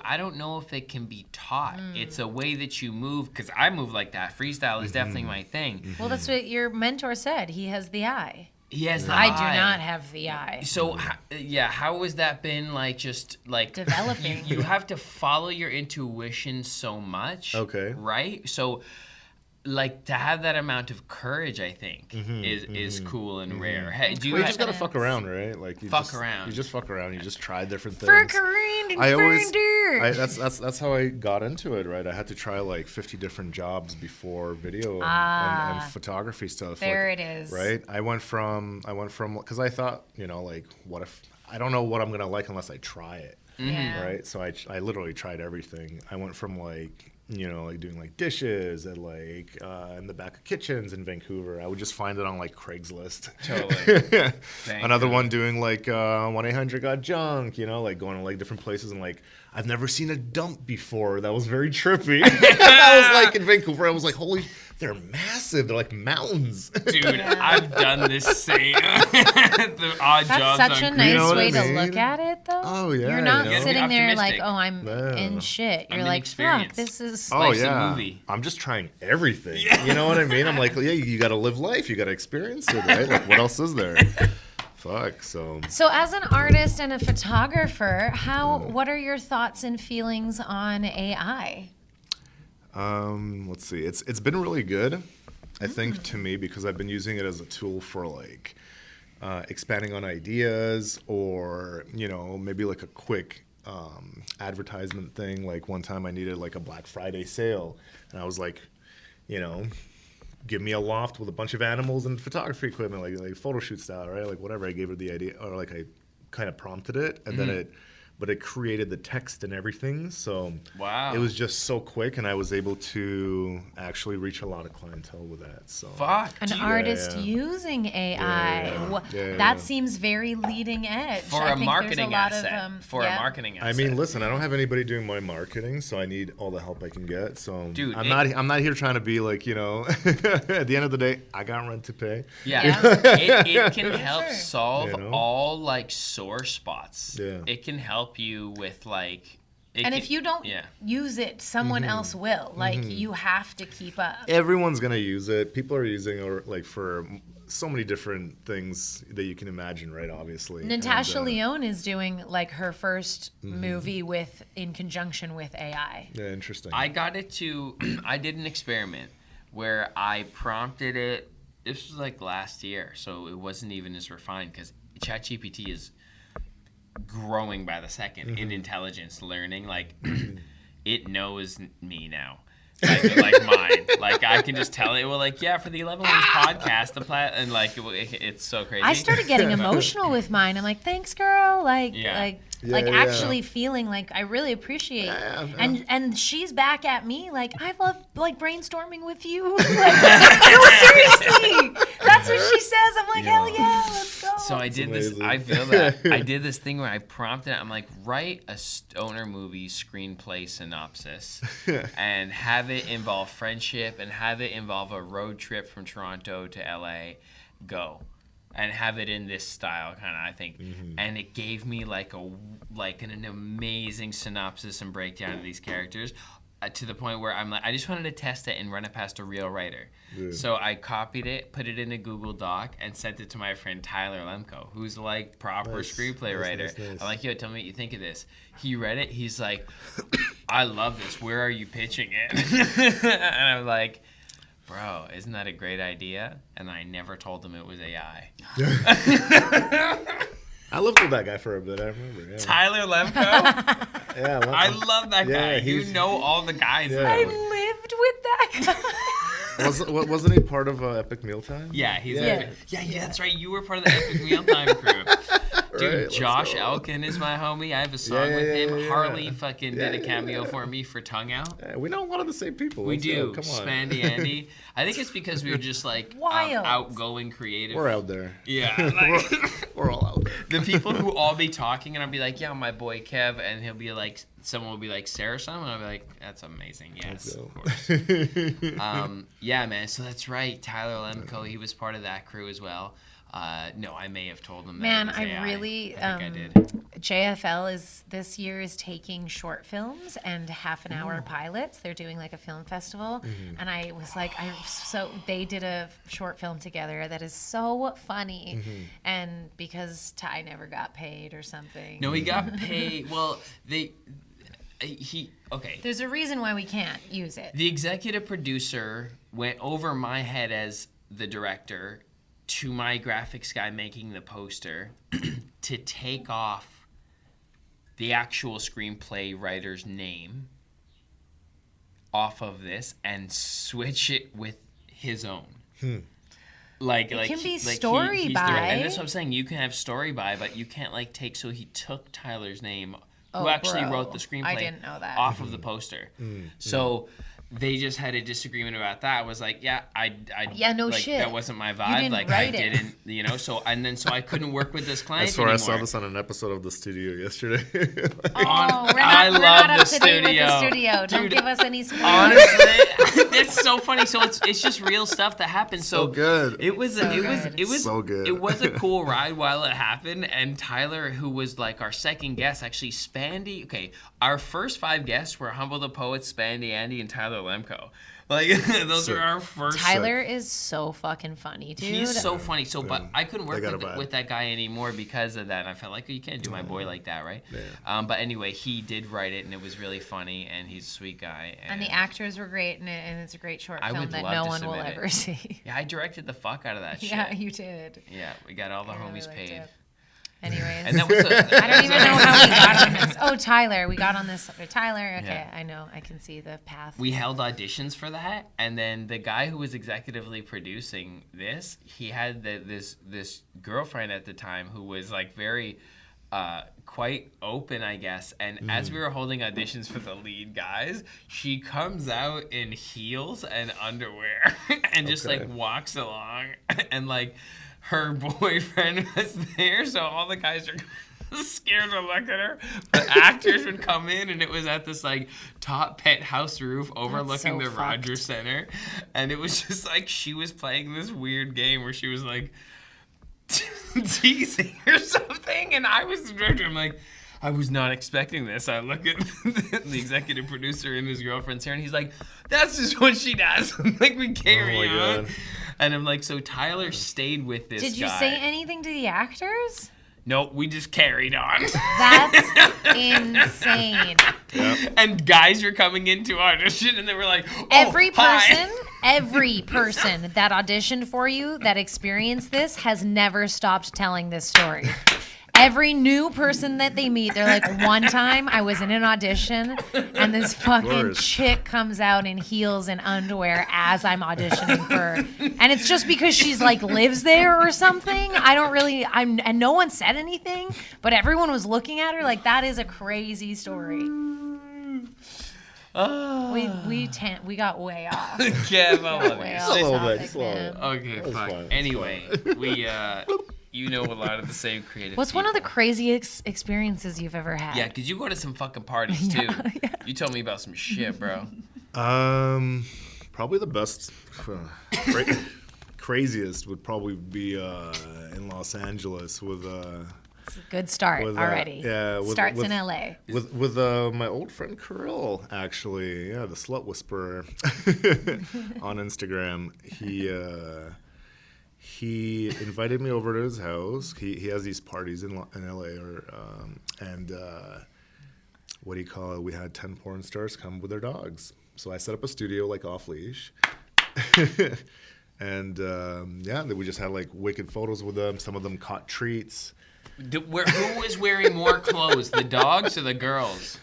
I don't know if it can be taught. It's a way that you move, because I move like that. Freestyle is definitely my thing. Well, that's what your mentor said. He has the eye. He has the I do eye. not have the eye. So how has that been like? Just like Developing. you have to follow your intuition so much. Okay. Right. So, like to have that amount of courage, I think is cool and rare. Hey, do you Well, you just gotta Confidence. fuck around, right? Like you Fuck just, around. You just fuck around. You just try different things. Fuck around and I always, find dirt. that's how I got into it, right? I had to try like 50 different jobs before video and photography stuff. There like, it is. Right? I went from because I thought, like, what if I don't know what I'm gonna like unless I try it, Yeah. right? So I literally tried everything. I went from like doing like dishes at like in the back of kitchens in Vancouver. I would just find it on like Craigslist. Totally. Another one doing like 1-800-GOT-JUNK, like going to like different places and like I've never seen a dump before. That was very trippy. I was like in Vancouver. I was like, holy, they're massive. They're like mountains. Dude, I've done this same the odd That's jobs such a on nice know what way I to mean? look at it, though. Oh, yeah, You're not you know? sitting there like, Optimistic. oh, I'm Yeah. in shit. I'm You're in like, fuck, experience. this is. Oh Life's a yeah, movie. I'm just trying everything. You know what I mean? I'm like, yeah, you got to live life. You got to experience it, right? Like, what else is there? Fuck. So So, as an artist and a photographer, what are your thoughts and feelings on AI? Let's see. It's been really good, I think, to me, because I've been using it as a tool for like expanding on ideas, or maybe like a quick advertisement thing. Like one time I needed like a Black Friday sale, and I was like, give me a loft with a bunch of animals and photography equipment, like photo shoot style, right? Like whatever. I gave her the idea, or like I kind of prompted it, and then it created the text and everything. So wow, it was just so quick, and I was able to actually reach a lot of clientele with that. So an artist using AI. That seems very leading edge. For a marketing asset. A marketing asset. I mean, listen, I don't have anybody doing my marketing, so I need all the help I can get. So dude, I'm not here trying to be like, at the end of the day, I got rent to pay. It can help solve all like sore spots. It can help you with like, if you don't use it, someone else will. Like you have to keep up. Everyone's gonna use it. People are using it like for so many different things that you can imagine, right? Obviously, Natasha Lyonne is doing like her first movie in conjunction with AI. Yeah, interesting. I got it to. I did an experiment where I prompted it. This was like last year, so it wasn't even as refined because ChatGPT is growing by the second in intelligence, learning. Like it knows me now, like mine. Like I can just tell it. Well, like for the 11 Wings podcast, and like it's so crazy. I started getting emotional with mine. I'm like, thanks, girl. Actually feeling like I really appreciate. And she's back at me like, I love like brainstorming with you. Like, no, seriously, that's what she says. I'm like, hell yeah, let's go. So I did this. I feel that I did this thing where I prompted it. I'm like, write a stoner movie screenplay synopsis, and have it involve friendship, and have it involve a road trip from Toronto to LA. Go. And have it in this style, kind of, I think. And it gave me like an amazing synopsis and breakdown of these characters, to the point where I'm like, I just wanted to test it and run it past a real writer. So I copied it, put it in a Google Doc, and sent it to my friend Tyler Lemko, who's like proper screenplay writer. Nice. I'm like, yo, tell me what you think of this. He read it. He's like, I love this. Where are you pitching it? And I'm like, bro, isn't that a great idea? And I never told him it was AI. I lived with that guy for a bit. I remember. Tyler Lemko? I love that guy. You know all the guys. I lived with that guy. Wasn't he part of Epic Mealtime? Yeah, that's right. You were part of the Epic Mealtime crew. Dude, right, Josh Elkin is my homie. I have a song with him. Harley fucking did a cameo for me for Tongue Out. Yeah, we know a lot of the same people. We do. Come on. Spandy Andy. I think it's because we were just like outgoing, creative. We're out there. Yeah. We're all out there. The people who all be talking, and I'll be like, yeah, my boy Kev, and he'll be like, someone will be like, Sarasom, and I'll be like, that's amazing. Yes, of course. Yeah, man. So that's right. Tyler Lemko, he was part of that crew as well. No, I may have told him that. Man, it was AI. I really. I think I did. JFL this year is taking short films and half-an-hour pilots. They're doing like a film festival, and I was like, they did a short film together that is so funny, and because Ty never got paid or something. No, he got paid. Well, okay. There's a reason why we can't use it. The executive producer went over my head as the director to my graphics guy making the poster to take off the actual screenplay writer's name off of this and switch it with his own. Like it can be story by. And that's what I'm saying. You can have story by, but you can't like take. So he took Tyler's name, who actually wrote the screenplay, I didn't know that. off of the poster. So they just had a disagreement about that. I was like, shit. That wasn't my vibe. Like I didn't, So I couldn't work with this client. I swear anymore. I saw this on an episode of The Studio yesterday. We're not up to date with The Studio. Don't give us any spoilers. Honestly, it's so funny. So it's just real stuff that happened. So good. It was so good. It was a cool ride while it happened. And Tyler, who was like our second guest, actually Spandy. Okay, our first 5 guests were Humble the Poet, Spandy Andy, and Tyler Tyler Lemko. Like, those are our first. Tyler is so fucking funny, dude. He's so funny. So, but I couldn't work got a vibe. with that guy anymore because of that. And I felt like, you can't do my boy like that, right? Yeah. But anyway, he did write it, and it was really funny, and he's a sweet guy. And the actors were great, and it's a great short I film would that love no to one will submit it. ever see. Yeah, I directed the fuck out of that shit. Yeah, you did. Yeah, we got all the I really homies liked paid. it. Anyways. And that was I don't even know how we got on this. Oh, Tyler. We got on this. Tyler. Okay, Yeah. I know. I can see the path. We held auditions for that, and then the guy who was executively producing this, he had this girlfriend at the time who was like very quite open, I guess. And as we were holding auditions for the lead guys, she comes out in heels and underwear and just like walks along, and like her boyfriend was there, so all the guys are scared to look at her. But actors would come in, and it was at this like top penthouse roof overlooking so the fucked. Rogers Center, and it was just like she was playing this weird game where she was like teasing or something, and I was the director. I'm like, I was not expecting this. I look at the executive producer and his girlfriend's here, and he's like, that's just what she does. Like, we carry on. God. And I'm like, so Tyler stayed with this guy. Did you say anything to the actors? Nope, we just carried on. That's insane. And guys were coming into audition, and they were like, oh, Every hi. person that auditioned for you that experienced this has never stopped telling this story. Every new person that they meet, they're like, one time I was in an audition and this fucking chick comes out in heels and underwear as I'm auditioning for her. And it's just because she's like lives there or something. And no one said anything, but everyone was looking at her like, that is a crazy story. We got way off. Yeah, I love Way it. off A little topic, bit, slow. man. Okay, fine. fine. Anyway, we, you know, a lot of the same creative What's one of the people. craziest experiences you've ever had? Yeah, because you go to some fucking parties, too. You told me about some shit, bro. Probably the best, craziest would probably be in Los Angeles with It's a good start already. Starts in LA. with my old friend Kirill, actually. Yeah, the slut whisperer on Instagram. He invited me over to his house. He has these parties in LA, and what do you call it? We had 10 porn stars come with their dogs. So I set up a studio like Off Leash. And we just had like wicked photos with them. Some of them caught treats. Who was wearing more clothes, the dogs or the girls?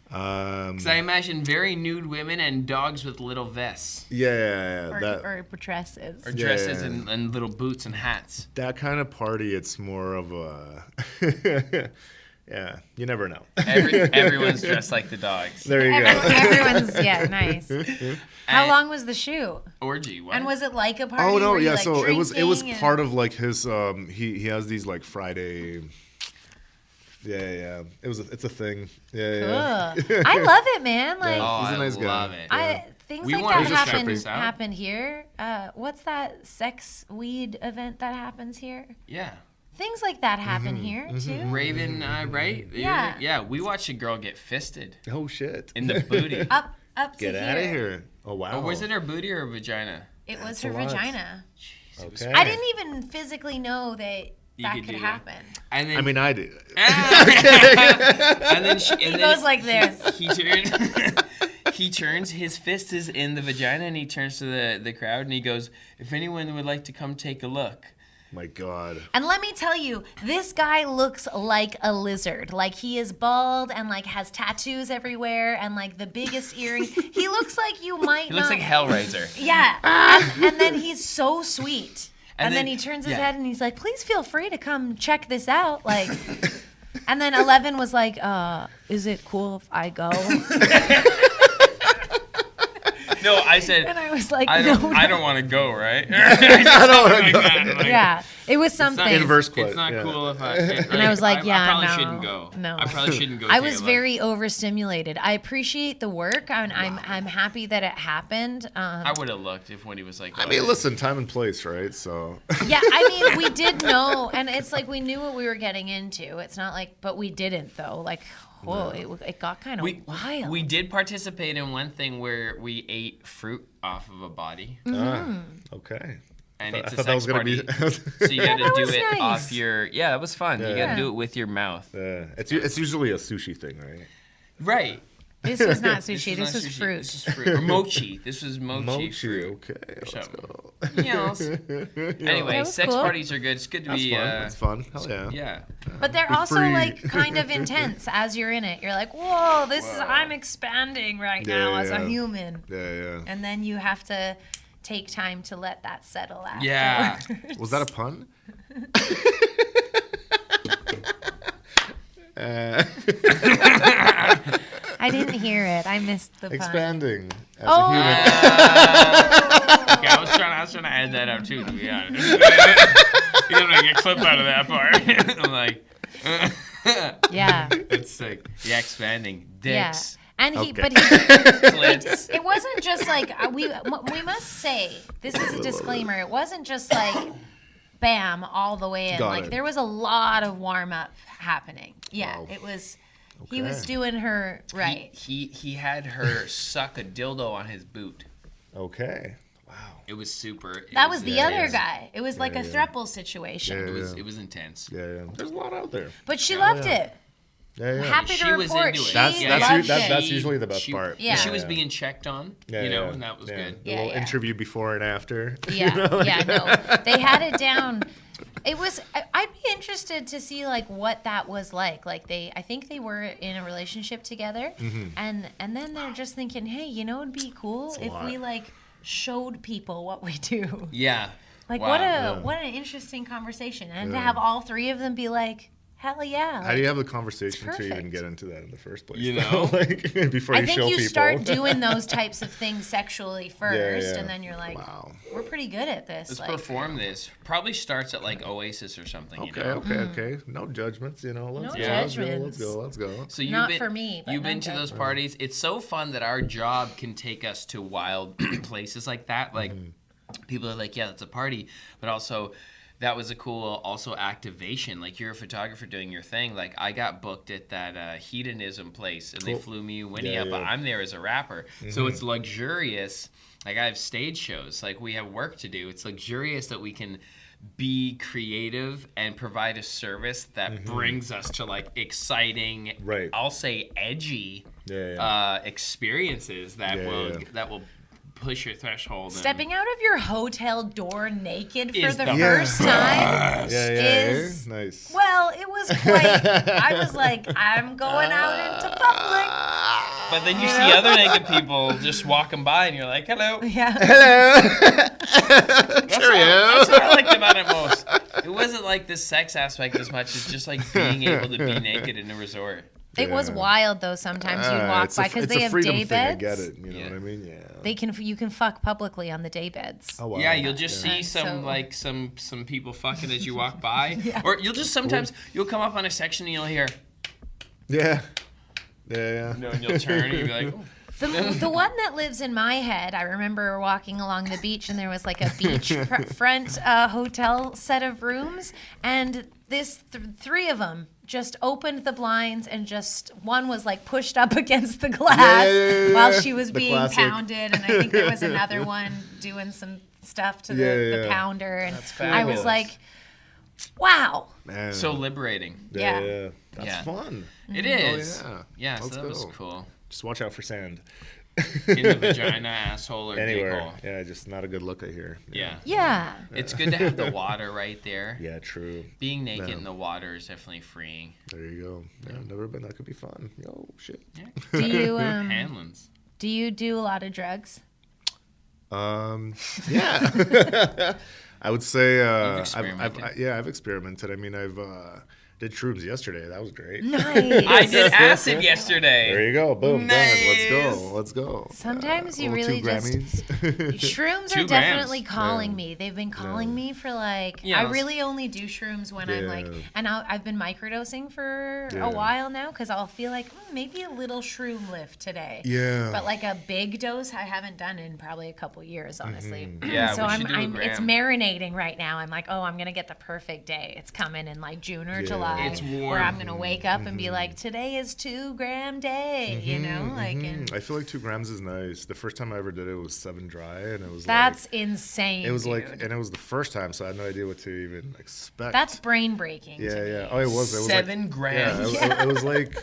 Because I imagine very nude women and dogs with little vests. Yeah. Or dresses. Or dresses and little boots and hats. That kind of party, it's more of a... yeah, you never know. Everyone's dressed like the dogs. There you go. Everyone's, nice. How long was the shoot? Orgy, what? And was it like a party? Oh no, where you, yeah. like, So it was drinking part of like his. He has these like Friday. Yeah. It's a thing. Yeah. I love it, man. Like Oh, He's a nice I guy. love it. I things We like wanna that just check this out. happen here. What's that sex weed event that happens here? Yeah. Things like that happen here too. Raven, right? Yeah. Yeah, we watched a girl get fisted Oh shit. in the booty. Up Get to out of here. Oh wow. Oh, was it her booty or her vagina? It was That's her a lot. vagina. Okay. I didn't even physically know that You that could could do that. happen. And then, I mean, I did. and then He goes like this. He turns his fist is in the vagina, and he turns to the crowd, and he goes, "If anyone would like to come take a look." My God. And let me tell you, this guy looks like a lizard. Like he is bald and like has tattoos everywhere and like the biggest earrings. He looks like you might He looks like Hellraiser. Yeah. And then he's so sweet. And then he turns his head and he's like, please feel free to come check this out. Like, and then Ellevan was like, is it cool if I go? No, I said. And I was like, I no. don't want to go, right? I don't want to go. Like, Yeah. It was something. Inverse quote. It's not yeah. cool if I. And I was like, I probably no, shouldn't go. no. I probably shouldn't go. I take was a look. very overstimulated. I appreciate the work, and I'm happy that it happened. I would have looked if when he was like. I mean, listen, time and place, right? So. Yeah, I mean, we did know, and it's like we knew what we were getting into. It's not like, but we didn't though. Like, whoa, it got kind of wild. We did participate in one thing where we ate fruit off of a body. Okay. And it's I a thought that was sex gonna party. be. So you got to that do was it nice. off your... Yeah, that was fun. You got Yeah. to do it with your mouth. It's usually a sushi thing, right? Right. This was not sushi. This not was sushi. fruit. This is fruit. Or mochi. This was mochi fruit. Okay, let's something. go. Yes. Anyway, That was sex cool. parties are good. It's good to That's be... fun. That's fun. Hell yeah. Yeah. But they're Be also free. like kind of intense as you're in it. You're like, whoa, I'm expanding right now as a human. Yeah. And then you have to take time to let that settle after. Yeah. Was that a pun? I didn't hear it. I missed the pun. Expanding as Oh. a human. Yeah, I was trying to add that up too, to be honest. You're gonna get a clip out of that part. I'm like, Yeah. it's like, yeah, expanding. Dicks. Yeah. And he, Okay. but Clits. it wasn't just like we must say this is a disclaimer. It wasn't just like bam all the way in. Got Like it. there was a lot of warm up happening. Yeah, Wow. it was. He was Okay. doing her right. He had her suck a dildo on his boot. Okay. Wow. It was super. That was the other intense. guy. It was like a yeah. throuple situation. Yeah. It was intense. Yeah. There's a lot out there. But she loved yeah. it. Yeah. Happy She to was report, into it. she That's loved it. that's usually the best part. Yeah. She was Yeah. being checked on, Yeah, and that was good. The Yeah, little yeah. interview before and after. Yeah, no, they had it down. It was. I'd be interested to see like what that was like. Like I think they were in a relationship together, and then they're just thinking, hey, it'd be cool a if lot. we like showed people what we do. Yeah. Like Wow. what an interesting conversation, and to have all three of them be like, hell yeah. How do you have the conversation to even perfect. get into that in the first place? You though? know? like before I you think show you people. start doing those types of things sexually first, yeah. and then you're like, Wow. we're pretty good at this. Let's like, perform this. Probably starts at like Oasis or something. Okay, You know? okay. No judgments, Let's No go. judgments. Let's go. So you've Not been, for me, but You've been none to judgment. those parties. It's so fun that our job can take us to wild places like that. Like people are like, yeah, that's a party, but also that was a cool also activation. Like you're a photographer doing your thing. Like I got booked at that hedonism place, and they flew me and Winnie Yeah, up. But yeah. I'm there as a rapper, so it's luxurious. Like I have stage shows. Like we have work to do. It's luxurious that we can be creative and provide a service that brings us to like exciting, Right. I'll say edgy experiences that will push your threshold. and- Stepping out of your hotel door naked for Is the the first time Yeah. is Nice. well, it was quite. I was like, I'm going out into public. But then you see other naked people just walking by, and you're like, "Hello." Yeah. That's what I liked about it most. It wasn't like the sex aspect as much as just like being able to be naked in a resort. It was Yeah. wild though. Sometimes you'd walk It's by a- because it's they a have freedom day thing, I beds. get it. You know Yeah. what I mean? Yeah. You can fuck publicly on the day beds. Oh, wow. Yeah, you'll just see And some people fucking as you walk by, or you'll just sometimes you'll come up on a section and you'll hear, Yeah. and you'll turn and you'll be like, oh. The one that lives in my head, I remember walking along the beach and there was like a beach front hotel set of rooms, and this three of them just opened the blinds and just one was like pushed up against the glass while she was The being classic. pounded, and I think there was another one doing some stuff to the pounder, and I was fabulous. like, wow. Man. So liberating. Yeah. That's Yeah. fun. It is. yeah. Yeah, so Let's that was go. cool. Just watch out for sand. In the vagina, asshole, or dick Anywhere. hole. Yeah, just not a good look, I hear. Yeah. Yeah. It's good to have the water right there. Yeah, true. Being naked Yeah. in the water is definitely freeing. There you go. Yeah, I've never been. That could be fun. Yo, shit. Do you Hanlon's. do you do a lot of drugs? Yeah. I would say You've experimented. I've experimented. I mean, I've did shrooms yesterday. That was great. Nice. I did acid yesterday. There you go. Boom. Nice. Done. Let's go. Sometimes you Little really 2 just Grammys. shrooms 2 are definitely grams. calling me. They've been calling me for like Yeah, I let's- really only do shrooms when I'm like, Yeah. and I've been microdosing for Yeah. a while now because I'll feel like maybe a little shroom lift today. Yeah. But like a big dose, I haven't done in probably a couple years, honestly. Yeah, so we should do a it's gram. marinating right now. I'm like, oh, I'm gonna get the perfect day. It's coming in like June or Yeah. July. lie. It's warm. Where I'm gonna wake up and be like, today is 2 gram day, you know, like. And I feel like 2 grams is nice. The first time I ever did it was 7 dry, and it was that's insane. it was dude. like, and it was the first time, so I had no idea what to even expect. That's brain breaking. yeah, to me. yeah. Oh, it was 7 like, grams. Yeah, it was like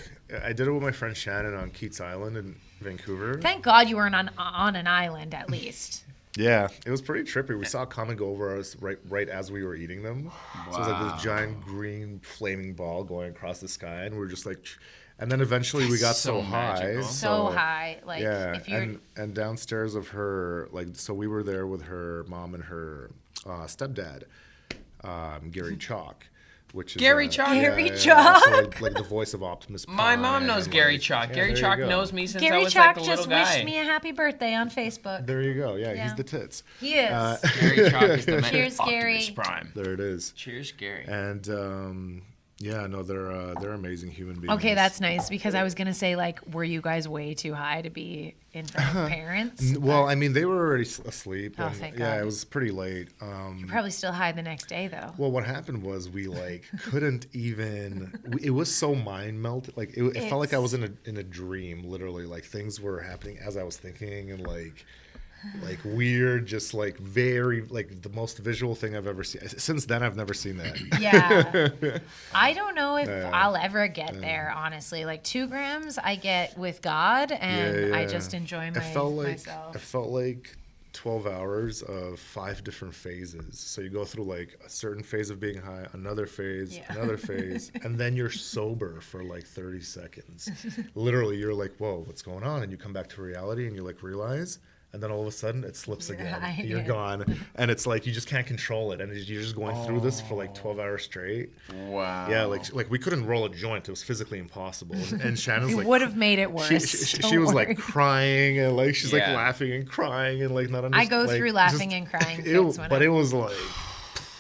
I did it with my friend Shannon on Keats Island in Vancouver. Thank God you weren't on an island at least. Yeah, it was pretty trippy. We saw a comet go over us right as we were eating them. So it was like this giant green flaming ball going across the sky, and we were just like, and then eventually we got so high, magical. So high, like yeah, if you're and downstairs of her, like, so we were there with her mom and her stepdad, Gary Chalk. Which is, Gary Chalk? Gary So like the voice of Optimus Prime. My mom knows and, Gary like, Chalk. yeah, Gary there you Chalk go. knows me since I Gary was Chalk like a little just guy. wished me a happy birthday on Facebook. There you go. Yeah, Yeah. he's the tits. He is. Gary Chalk is the man Cheers, of Optimus Gary. Prime. There it is. Cheers, Gary. And yeah, no, they're amazing human beings. Okay, that's nice because I was gonna say like, were you guys way too high to be in front of parents? Well, I mean, they were already asleep. Oh, and, thank yeah, God. it was pretty late. You're probably still high the next day though. Well, what happened was we like couldn't even. It was so mind melted. Like it felt like I was in a dream. Literally, like things were happening as I was thinking, and like weird, just like very like the most visual thing I've ever seen. Since then, I've never seen that. Yeah. I don't know if I'll ever get there, honestly. Like 2 grams I get with God and I just enjoy myself. It felt like 12 hours of 5 different phases. So you go through like a certain phase of being high, another phase, and then you're sober for like 30 seconds. Literally, you're like, whoa, what's going on? And you come back to reality and you like realize. And then all of a sudden, it slips again. high, You're yeah. gone. And it's like you just can't control it. And you're just going through this for like 12 hours straight. Wow. Yeah, like we couldn't roll a joint. It was physically impossible. And Shannon's It like... would have made it worse. She was like crying and like she's like Yeah. laughing and crying and like not I understanding. go like, through laughing just- and crying Ew, fits when but it was like...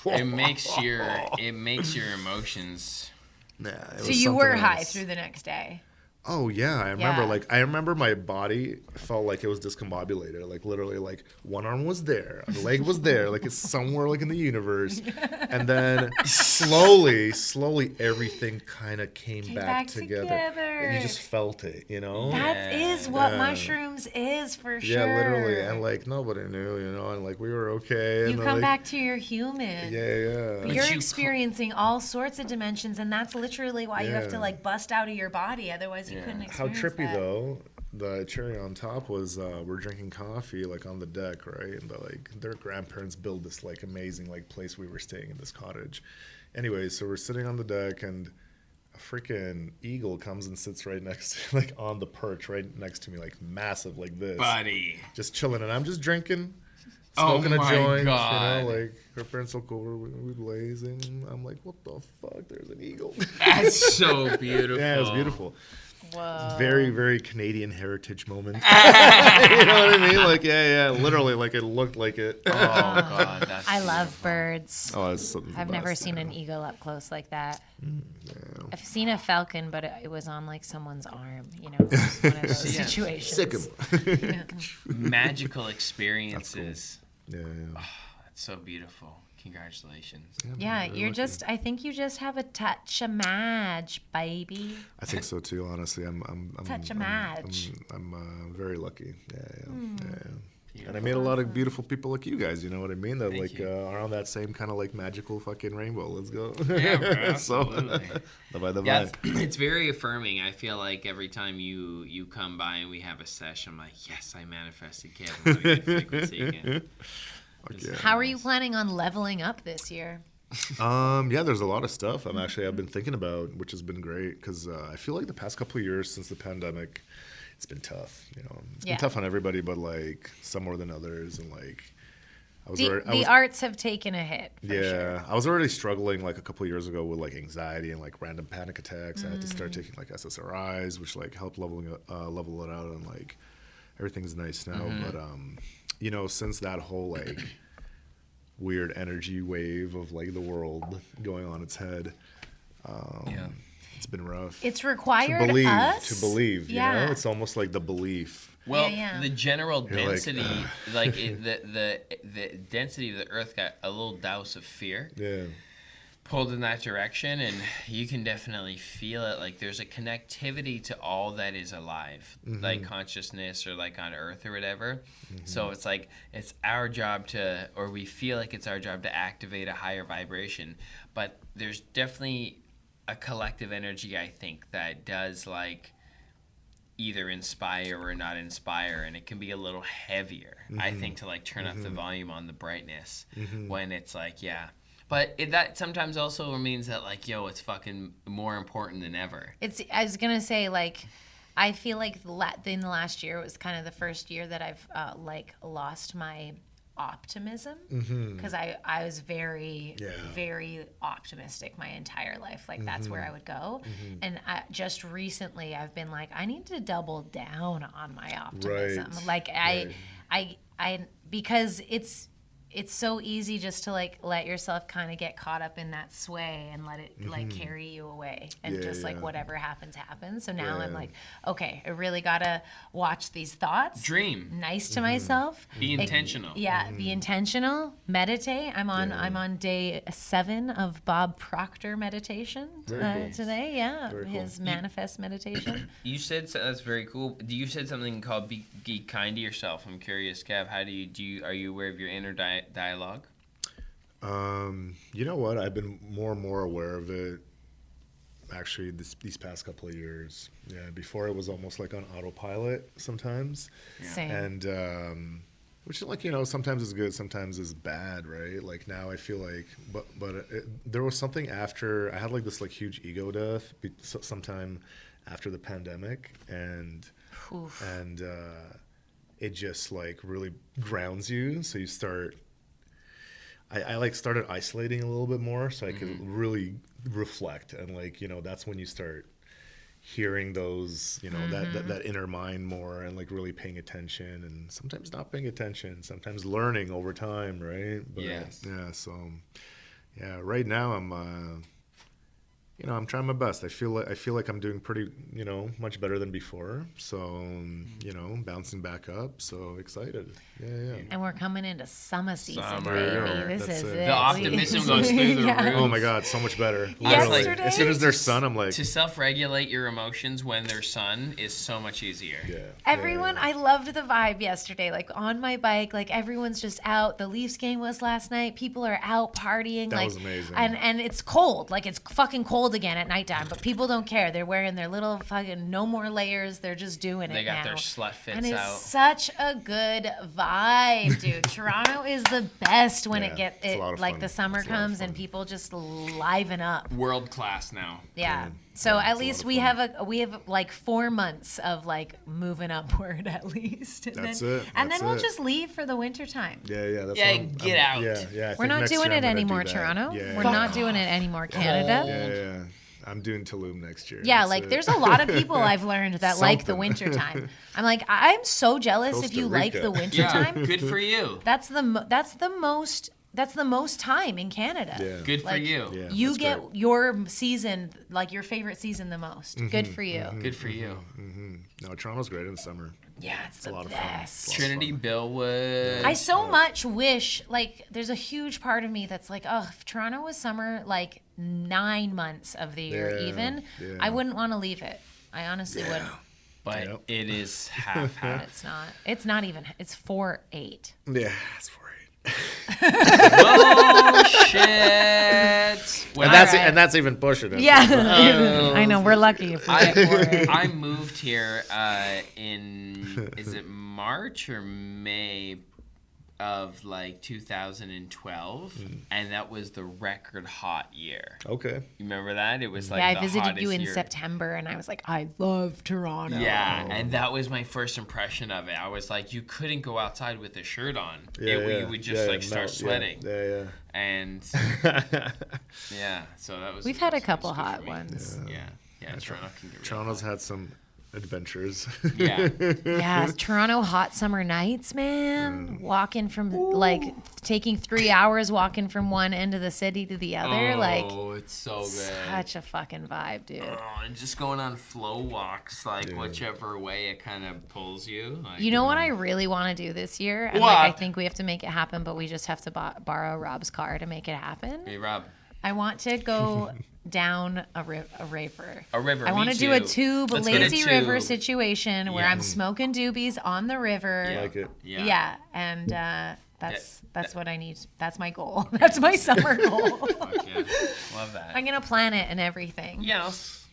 It makes your emotions. Nah, it So was you were something high else. through the next day. Oh yeah, I remember. Yeah. Like I remember my body felt like it was discombobulated. Like literally, like one arm was there, the leg was there, like it's somewhere like in the universe, and then slowly, everything kind of came back together. And you just felt it, you know. That is what Yeah. mushrooms is for sure. Yeah, literally, and like nobody knew, you know, and like we were okay. You and come like, back to your human. Yeah. You're you experiencing all sorts of dimensions, and that's literally why you have to Yeah. like bust out of your body. Otherwise, you couldn't How experience trippy that. though. The cherry on top was we're drinking coffee like on the deck, right? And their grandparents built this like amazing like place we were staying in this cottage. Anyway, so we're sitting on the deck and a freaking eagle comes and sits right next to like on the perch right next to me, like massive like this. Buddy. Just chilling and I'm just drinking, Oh smoking a my joint, God. you know, like her parents look over, we blaze and I'm like, what the fuck? There's an eagle. That's so beautiful. Yeah, it was beautiful. Whoa. Very, very Canadian heritage moment. You know what I mean? Like, yeah, literally, like it looked like it. Oh God, that's I love birds. Oh, it's the I've never best, seen yeah. an eagle up close like that. Yeah. I've seen a falcon, but it was on like someone's arm. You know, it was one of those Yeah. situations. Sick 'em. magical experiences. Yeah, yeah. That's so beautiful. Congratulations. Yeah, very you're lucky. just. I think you just have a touch of madge, baby. I think so too. Honestly, I'm Touch a match. I'm very lucky. Yeah. Beautiful. And I made a lot of beautiful people like you guys. You know what I mean? That Thank like you. are on that same kind of like magical fucking rainbow. Let's go. Yeah, bro, So, absolutely. the Yeah, vibe. it's very affirming. I feel like every time you come by and we have a session, I'm like, yes, I manifested Kevin. What a good frequency again. Fuck yeah. How are you planning on leveling up this year? Yeah, there's a lot of stuff I've been thinking about, which has been great because I feel like the past couple of years since the pandemic, it's been tough. You know, it's Yeah. been tough on everybody, but like some more than others, and like I was The arts have taken a hit. For yeah, sure. I was already struggling like a couple of years ago with like anxiety and like random panic attacks. I had to start taking like SSRIs, which like helped level it out, and like everything's nice now. But you know, since that whole like weird energy wave of like the world going on its head, Yeah. it's been rough. It's required to believe, us. you Yeah. know, it's almost like the belief. Well, Yeah. the general You're like, density, the density of the Earth got a little douse of fear. Yeah. pulled in that direction, and you can definitely feel it. Like there's a connectivity to all that is alive, like consciousness or like on Earth or whatever. So it's like it's our job to, or we feel like it's our job to activate a higher vibration. But there's definitely a collective energy, I think, that does like either inspire or not inspire, and it can be a little heavier, I think, to like turn up the volume on the brightness when it's like, yeah. But that sometimes also means that, like, yo, it's fucking more important than ever. I was going to say, like, I feel like in the last year was kind of the first year that I've, like, lost my optimism. Because I was very, very optimistic my entire life. Like, that's where I would go. And just recently, I've been like, I need to double down on my optimism. Right. Like, I because it's so easy just to like let yourself kind of get caught up in that sway and let it like carry you away and like whatever happens. So now I'm like, okay, I really gotta watch these thoughts. Dream. Nice to myself. Be intentional. Be intentional. Meditate. I'm on day 7 of Bob Proctor meditation today. Yeah, Very his cool. manifest meditation. You said that's very cool. You said something called be kind to yourself. I'm curious, Kev. How do you are you aware of your inner dialogue? You know what? I've been more and more aware of it actually these past couple of years. Yeah, before it was almost like on autopilot sometimes. Same. And which is like, you know, sometimes is good, sometimes is bad, right? Like now I feel like, but there was something after, I had like this like huge ego death sometime after the pandemic, and it just like really grounds you. So you start, I like started isolating a little bit more so I could really reflect, and like, you know, that's when you start hearing those, you know, that inner mind more, and like really paying attention, and sometimes not paying attention, sometimes learning over time, right? But yes. Yeah, so yeah, right now I'm you know, I'm trying my best. I feel like I'm doing pretty, you know, much better than before. So, you know, bouncing back up. So excited. Yeah. And we're coming into summer season, Summer. baby. This That's is it. it. The optimism goes through the roof. Oh my God, so much better. Yesterday- Literally. As soon as there's sun, I'm like, To self-regulate your emotions when there's sun is so much easier. yeah. Everyone, I loved the vibe yesterday. Like on my bike, like everyone's just out. The Leafs game was last night. People are out partying. That like, was amazing. And it's cold. Like it's fucking cold again at nighttime. But people don't care. They're wearing their little fucking no more layers. They're just doing They it got now. their slut fits And it's out. such a good vibe, dude. Toronto is the best when Yeah, it's a lot of like fun. the summer It's a lot of comes and fun. people just liven up. World class now. Yeah. So Yeah, at it's a least lot of we have like 4 months of like moving upward at least. And That's then, it. And That's then we'll it. just leave for the winter time. Yeah. That's Yeah, what get out. Yeah. I We're think not next doing year I'm it gonna anymore, do that. Toronto. Yeah, We're yeah. not doing it anymore, Canada. Yeah. I'm doing Tulum next year. Yeah, That's like it. there's a lot of people I've learned that like the Something. winter time. I'm like, I'm so jealous if Costa you like Rica. the winter Yeah, time. good for you. That's the most time in Canada. Yeah. Good for Like, you. Yeah, You that's get great. your season, like your favorite season, the most. Good for you. Good for you. No, Toronto's great in the summer. Yeah, it's a the lot of fun. best. Trinity Billwood. I so much wish, like, there's a huge part of me that's like, oh, if Toronto was summer, like 9 months of the year, Yeah, even, yeah. I wouldn't want to leave it. I honestly wouldn't. But Yep. it is half. It's not. It's not even. It's 4-8. Yeah, it's for it. Bullshit. When And that's even pushing it. Yeah, I know. We're lucky if we get 4-8. I moved here in, is it March or May of like 2012, and that was the record hot year. Okay. You remember that? It was like Yeah, I the visited you hottest in year. September, and I was like, I love Toronto. Yeah, and that was my first impression of it. I was like, you couldn't go outside with a shirt on. Yeah, You would just like start melt, sweating. Yeah. And yeah, so that was. We've had a was couple good hot for me. ones. Yeah, Toronto can get real Toronto's hot. had some adventures. Yeah. Yeah, Toronto hot summer nights, man. Walking from like taking 3 hours walking from one end of the city to the other, like Oh, it's so good. such a fucking vibe, dude. Oh, and just going on flow walks, like whichever way it kind of pulls you. Like, You know what I really want to do this year? And What? like I think we have to make it happen, but we just have to borrow Rob's car to make it happen. Hey, Rob. I want to go down a river. A river. I want to do a tube, Let's get a lazy river tube. situation where I'm smoking doobies on the river. I like it. Yeah, and that's what I need. That's my goal. That's my summer goal. Fuck yeah. Love that. I'm gonna plan it and everything. Yes.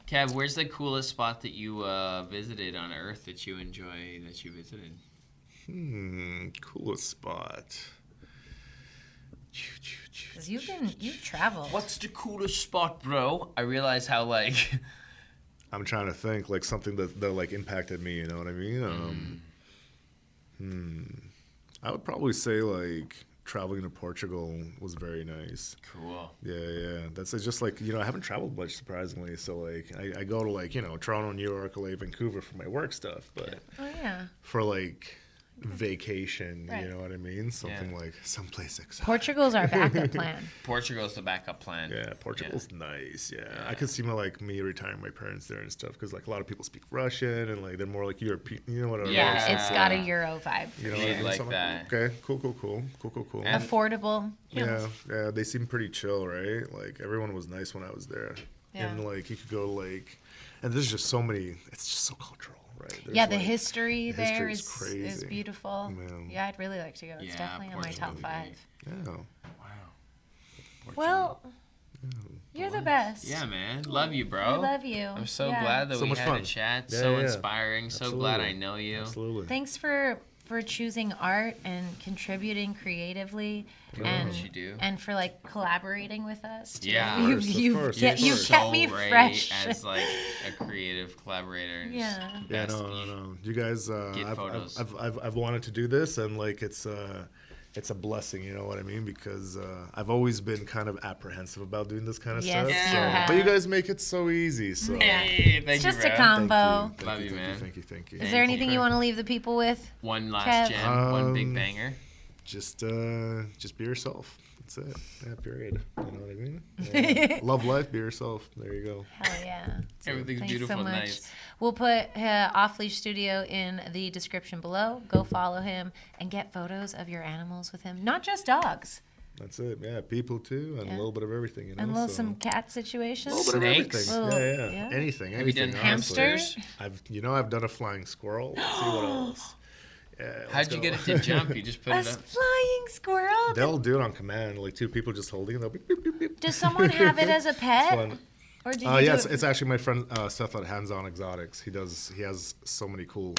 Kev, where's the coolest spot that you visited on Earth that you enjoy that you visited? Coolest spot. 'Cause you've traveled. What's the coolest spot, bro? I realize how like I'm trying to think like something that like impacted me. You know what I mean? I would probably say like traveling to Portugal was very nice. cool. Yeah. That's just like, I haven't traveled much, surprisingly. So like I go to like, Toronto, New York, LA, Vancouver for my work stuff, but Oh yeah. for like vacation, Right. you know what I mean? Something like someplace exotic. Portugal's our backup plan. Portugal's the backup plan. Yeah, Portugal's nice. Yeah. I could see me retiring my parents there and stuff because like a lot of people speak Russian and like they're more like European. You know what I mean? Yeah. It's got a Euro vibe. You know You'd what I mean? like So I'm that. Okay, cool. And- Affordable. Yeah, they seem pretty chill, right? Like everyone was nice when I was there, Yeah. and like you could go like, and there's just so many. It's just so cultural, right? There's, Yeah, the like, history the there history is is crazy. beautiful. Man. Yeah, I'd really like to go. It's Yeah, definitely on my top Portugal would be 5. Yeah. Wow. Well, you're the best. Yeah, man. Love you, bro. I love you. I'm so Yeah. glad that So we much had a fun. chat. Yeah, So yeah. inspiring. So glad Absolutely. I know you. Absolutely. Thanks for choosing art and contributing creatively and what you do. and for like collaborating with us. too. Yeah. Of course, of you've course, kept, of you've course. kept me so great fresh. as like a creative collaborator. And just Yeah. Yeah, best. no. You guys, Get photos. I've wanted to do this, and like it's a blessing. You know what I mean? Because I've always been kind of apprehensive about doing this kind of Yes, stuff. you so- have. But you guys make it so easy. So Hey, thank It's you, just bro. a thank combo. you, Love you, man. Thank you. Is Thank there you. anything you want to leave the people with? One last Kev? gem, one big banger. Just be yourself. That's it. Yeah, period. You know what I mean? Yeah. Love life, be yourself. There you go. Hell yeah. Everything's Thanks beautiful, so much. nice. We'll put Off Leash Studio in the description below. Go follow him and get photos of your animals with him. Not just dogs. That's it. Yeah, people too, and Yeah. a little bit of everything. You know, And a little so- some cat situations. A little bit of Snakes? everything. Little- Yeah. yeah. Anything. Have you done Anything. honestly. hamsters? I've done a flying squirrel. Let's see what else. Yeah, let's How'd you go. get it to jump? You just put A it up. flying squirrel. They'll do it on command, like 2 people just holding it. They'll be beep, beep, beep. Does someone have it as a pet? Fun. Or did you Yeah, do it's actually my friend Seth at Hands On Exotics. He has so many cool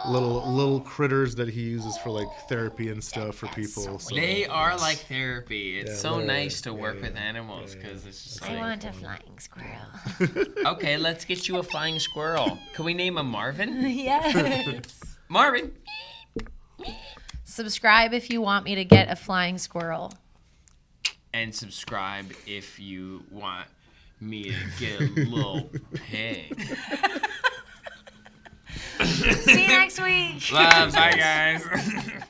little critters that he uses for like therapy and stuff for people. So, They are like therapy. It's Yeah, so literally. nice to work Yeah, with yeah. animals because it's just I like, want a flying squirrel. okay, let's get you a flying squirrel. Can we name him Marvin? Yes. Marvin. Subscribe if you want me to get a flying squirrel. And subscribe if you want me to get a little pig. See you next week. Love, bye guys.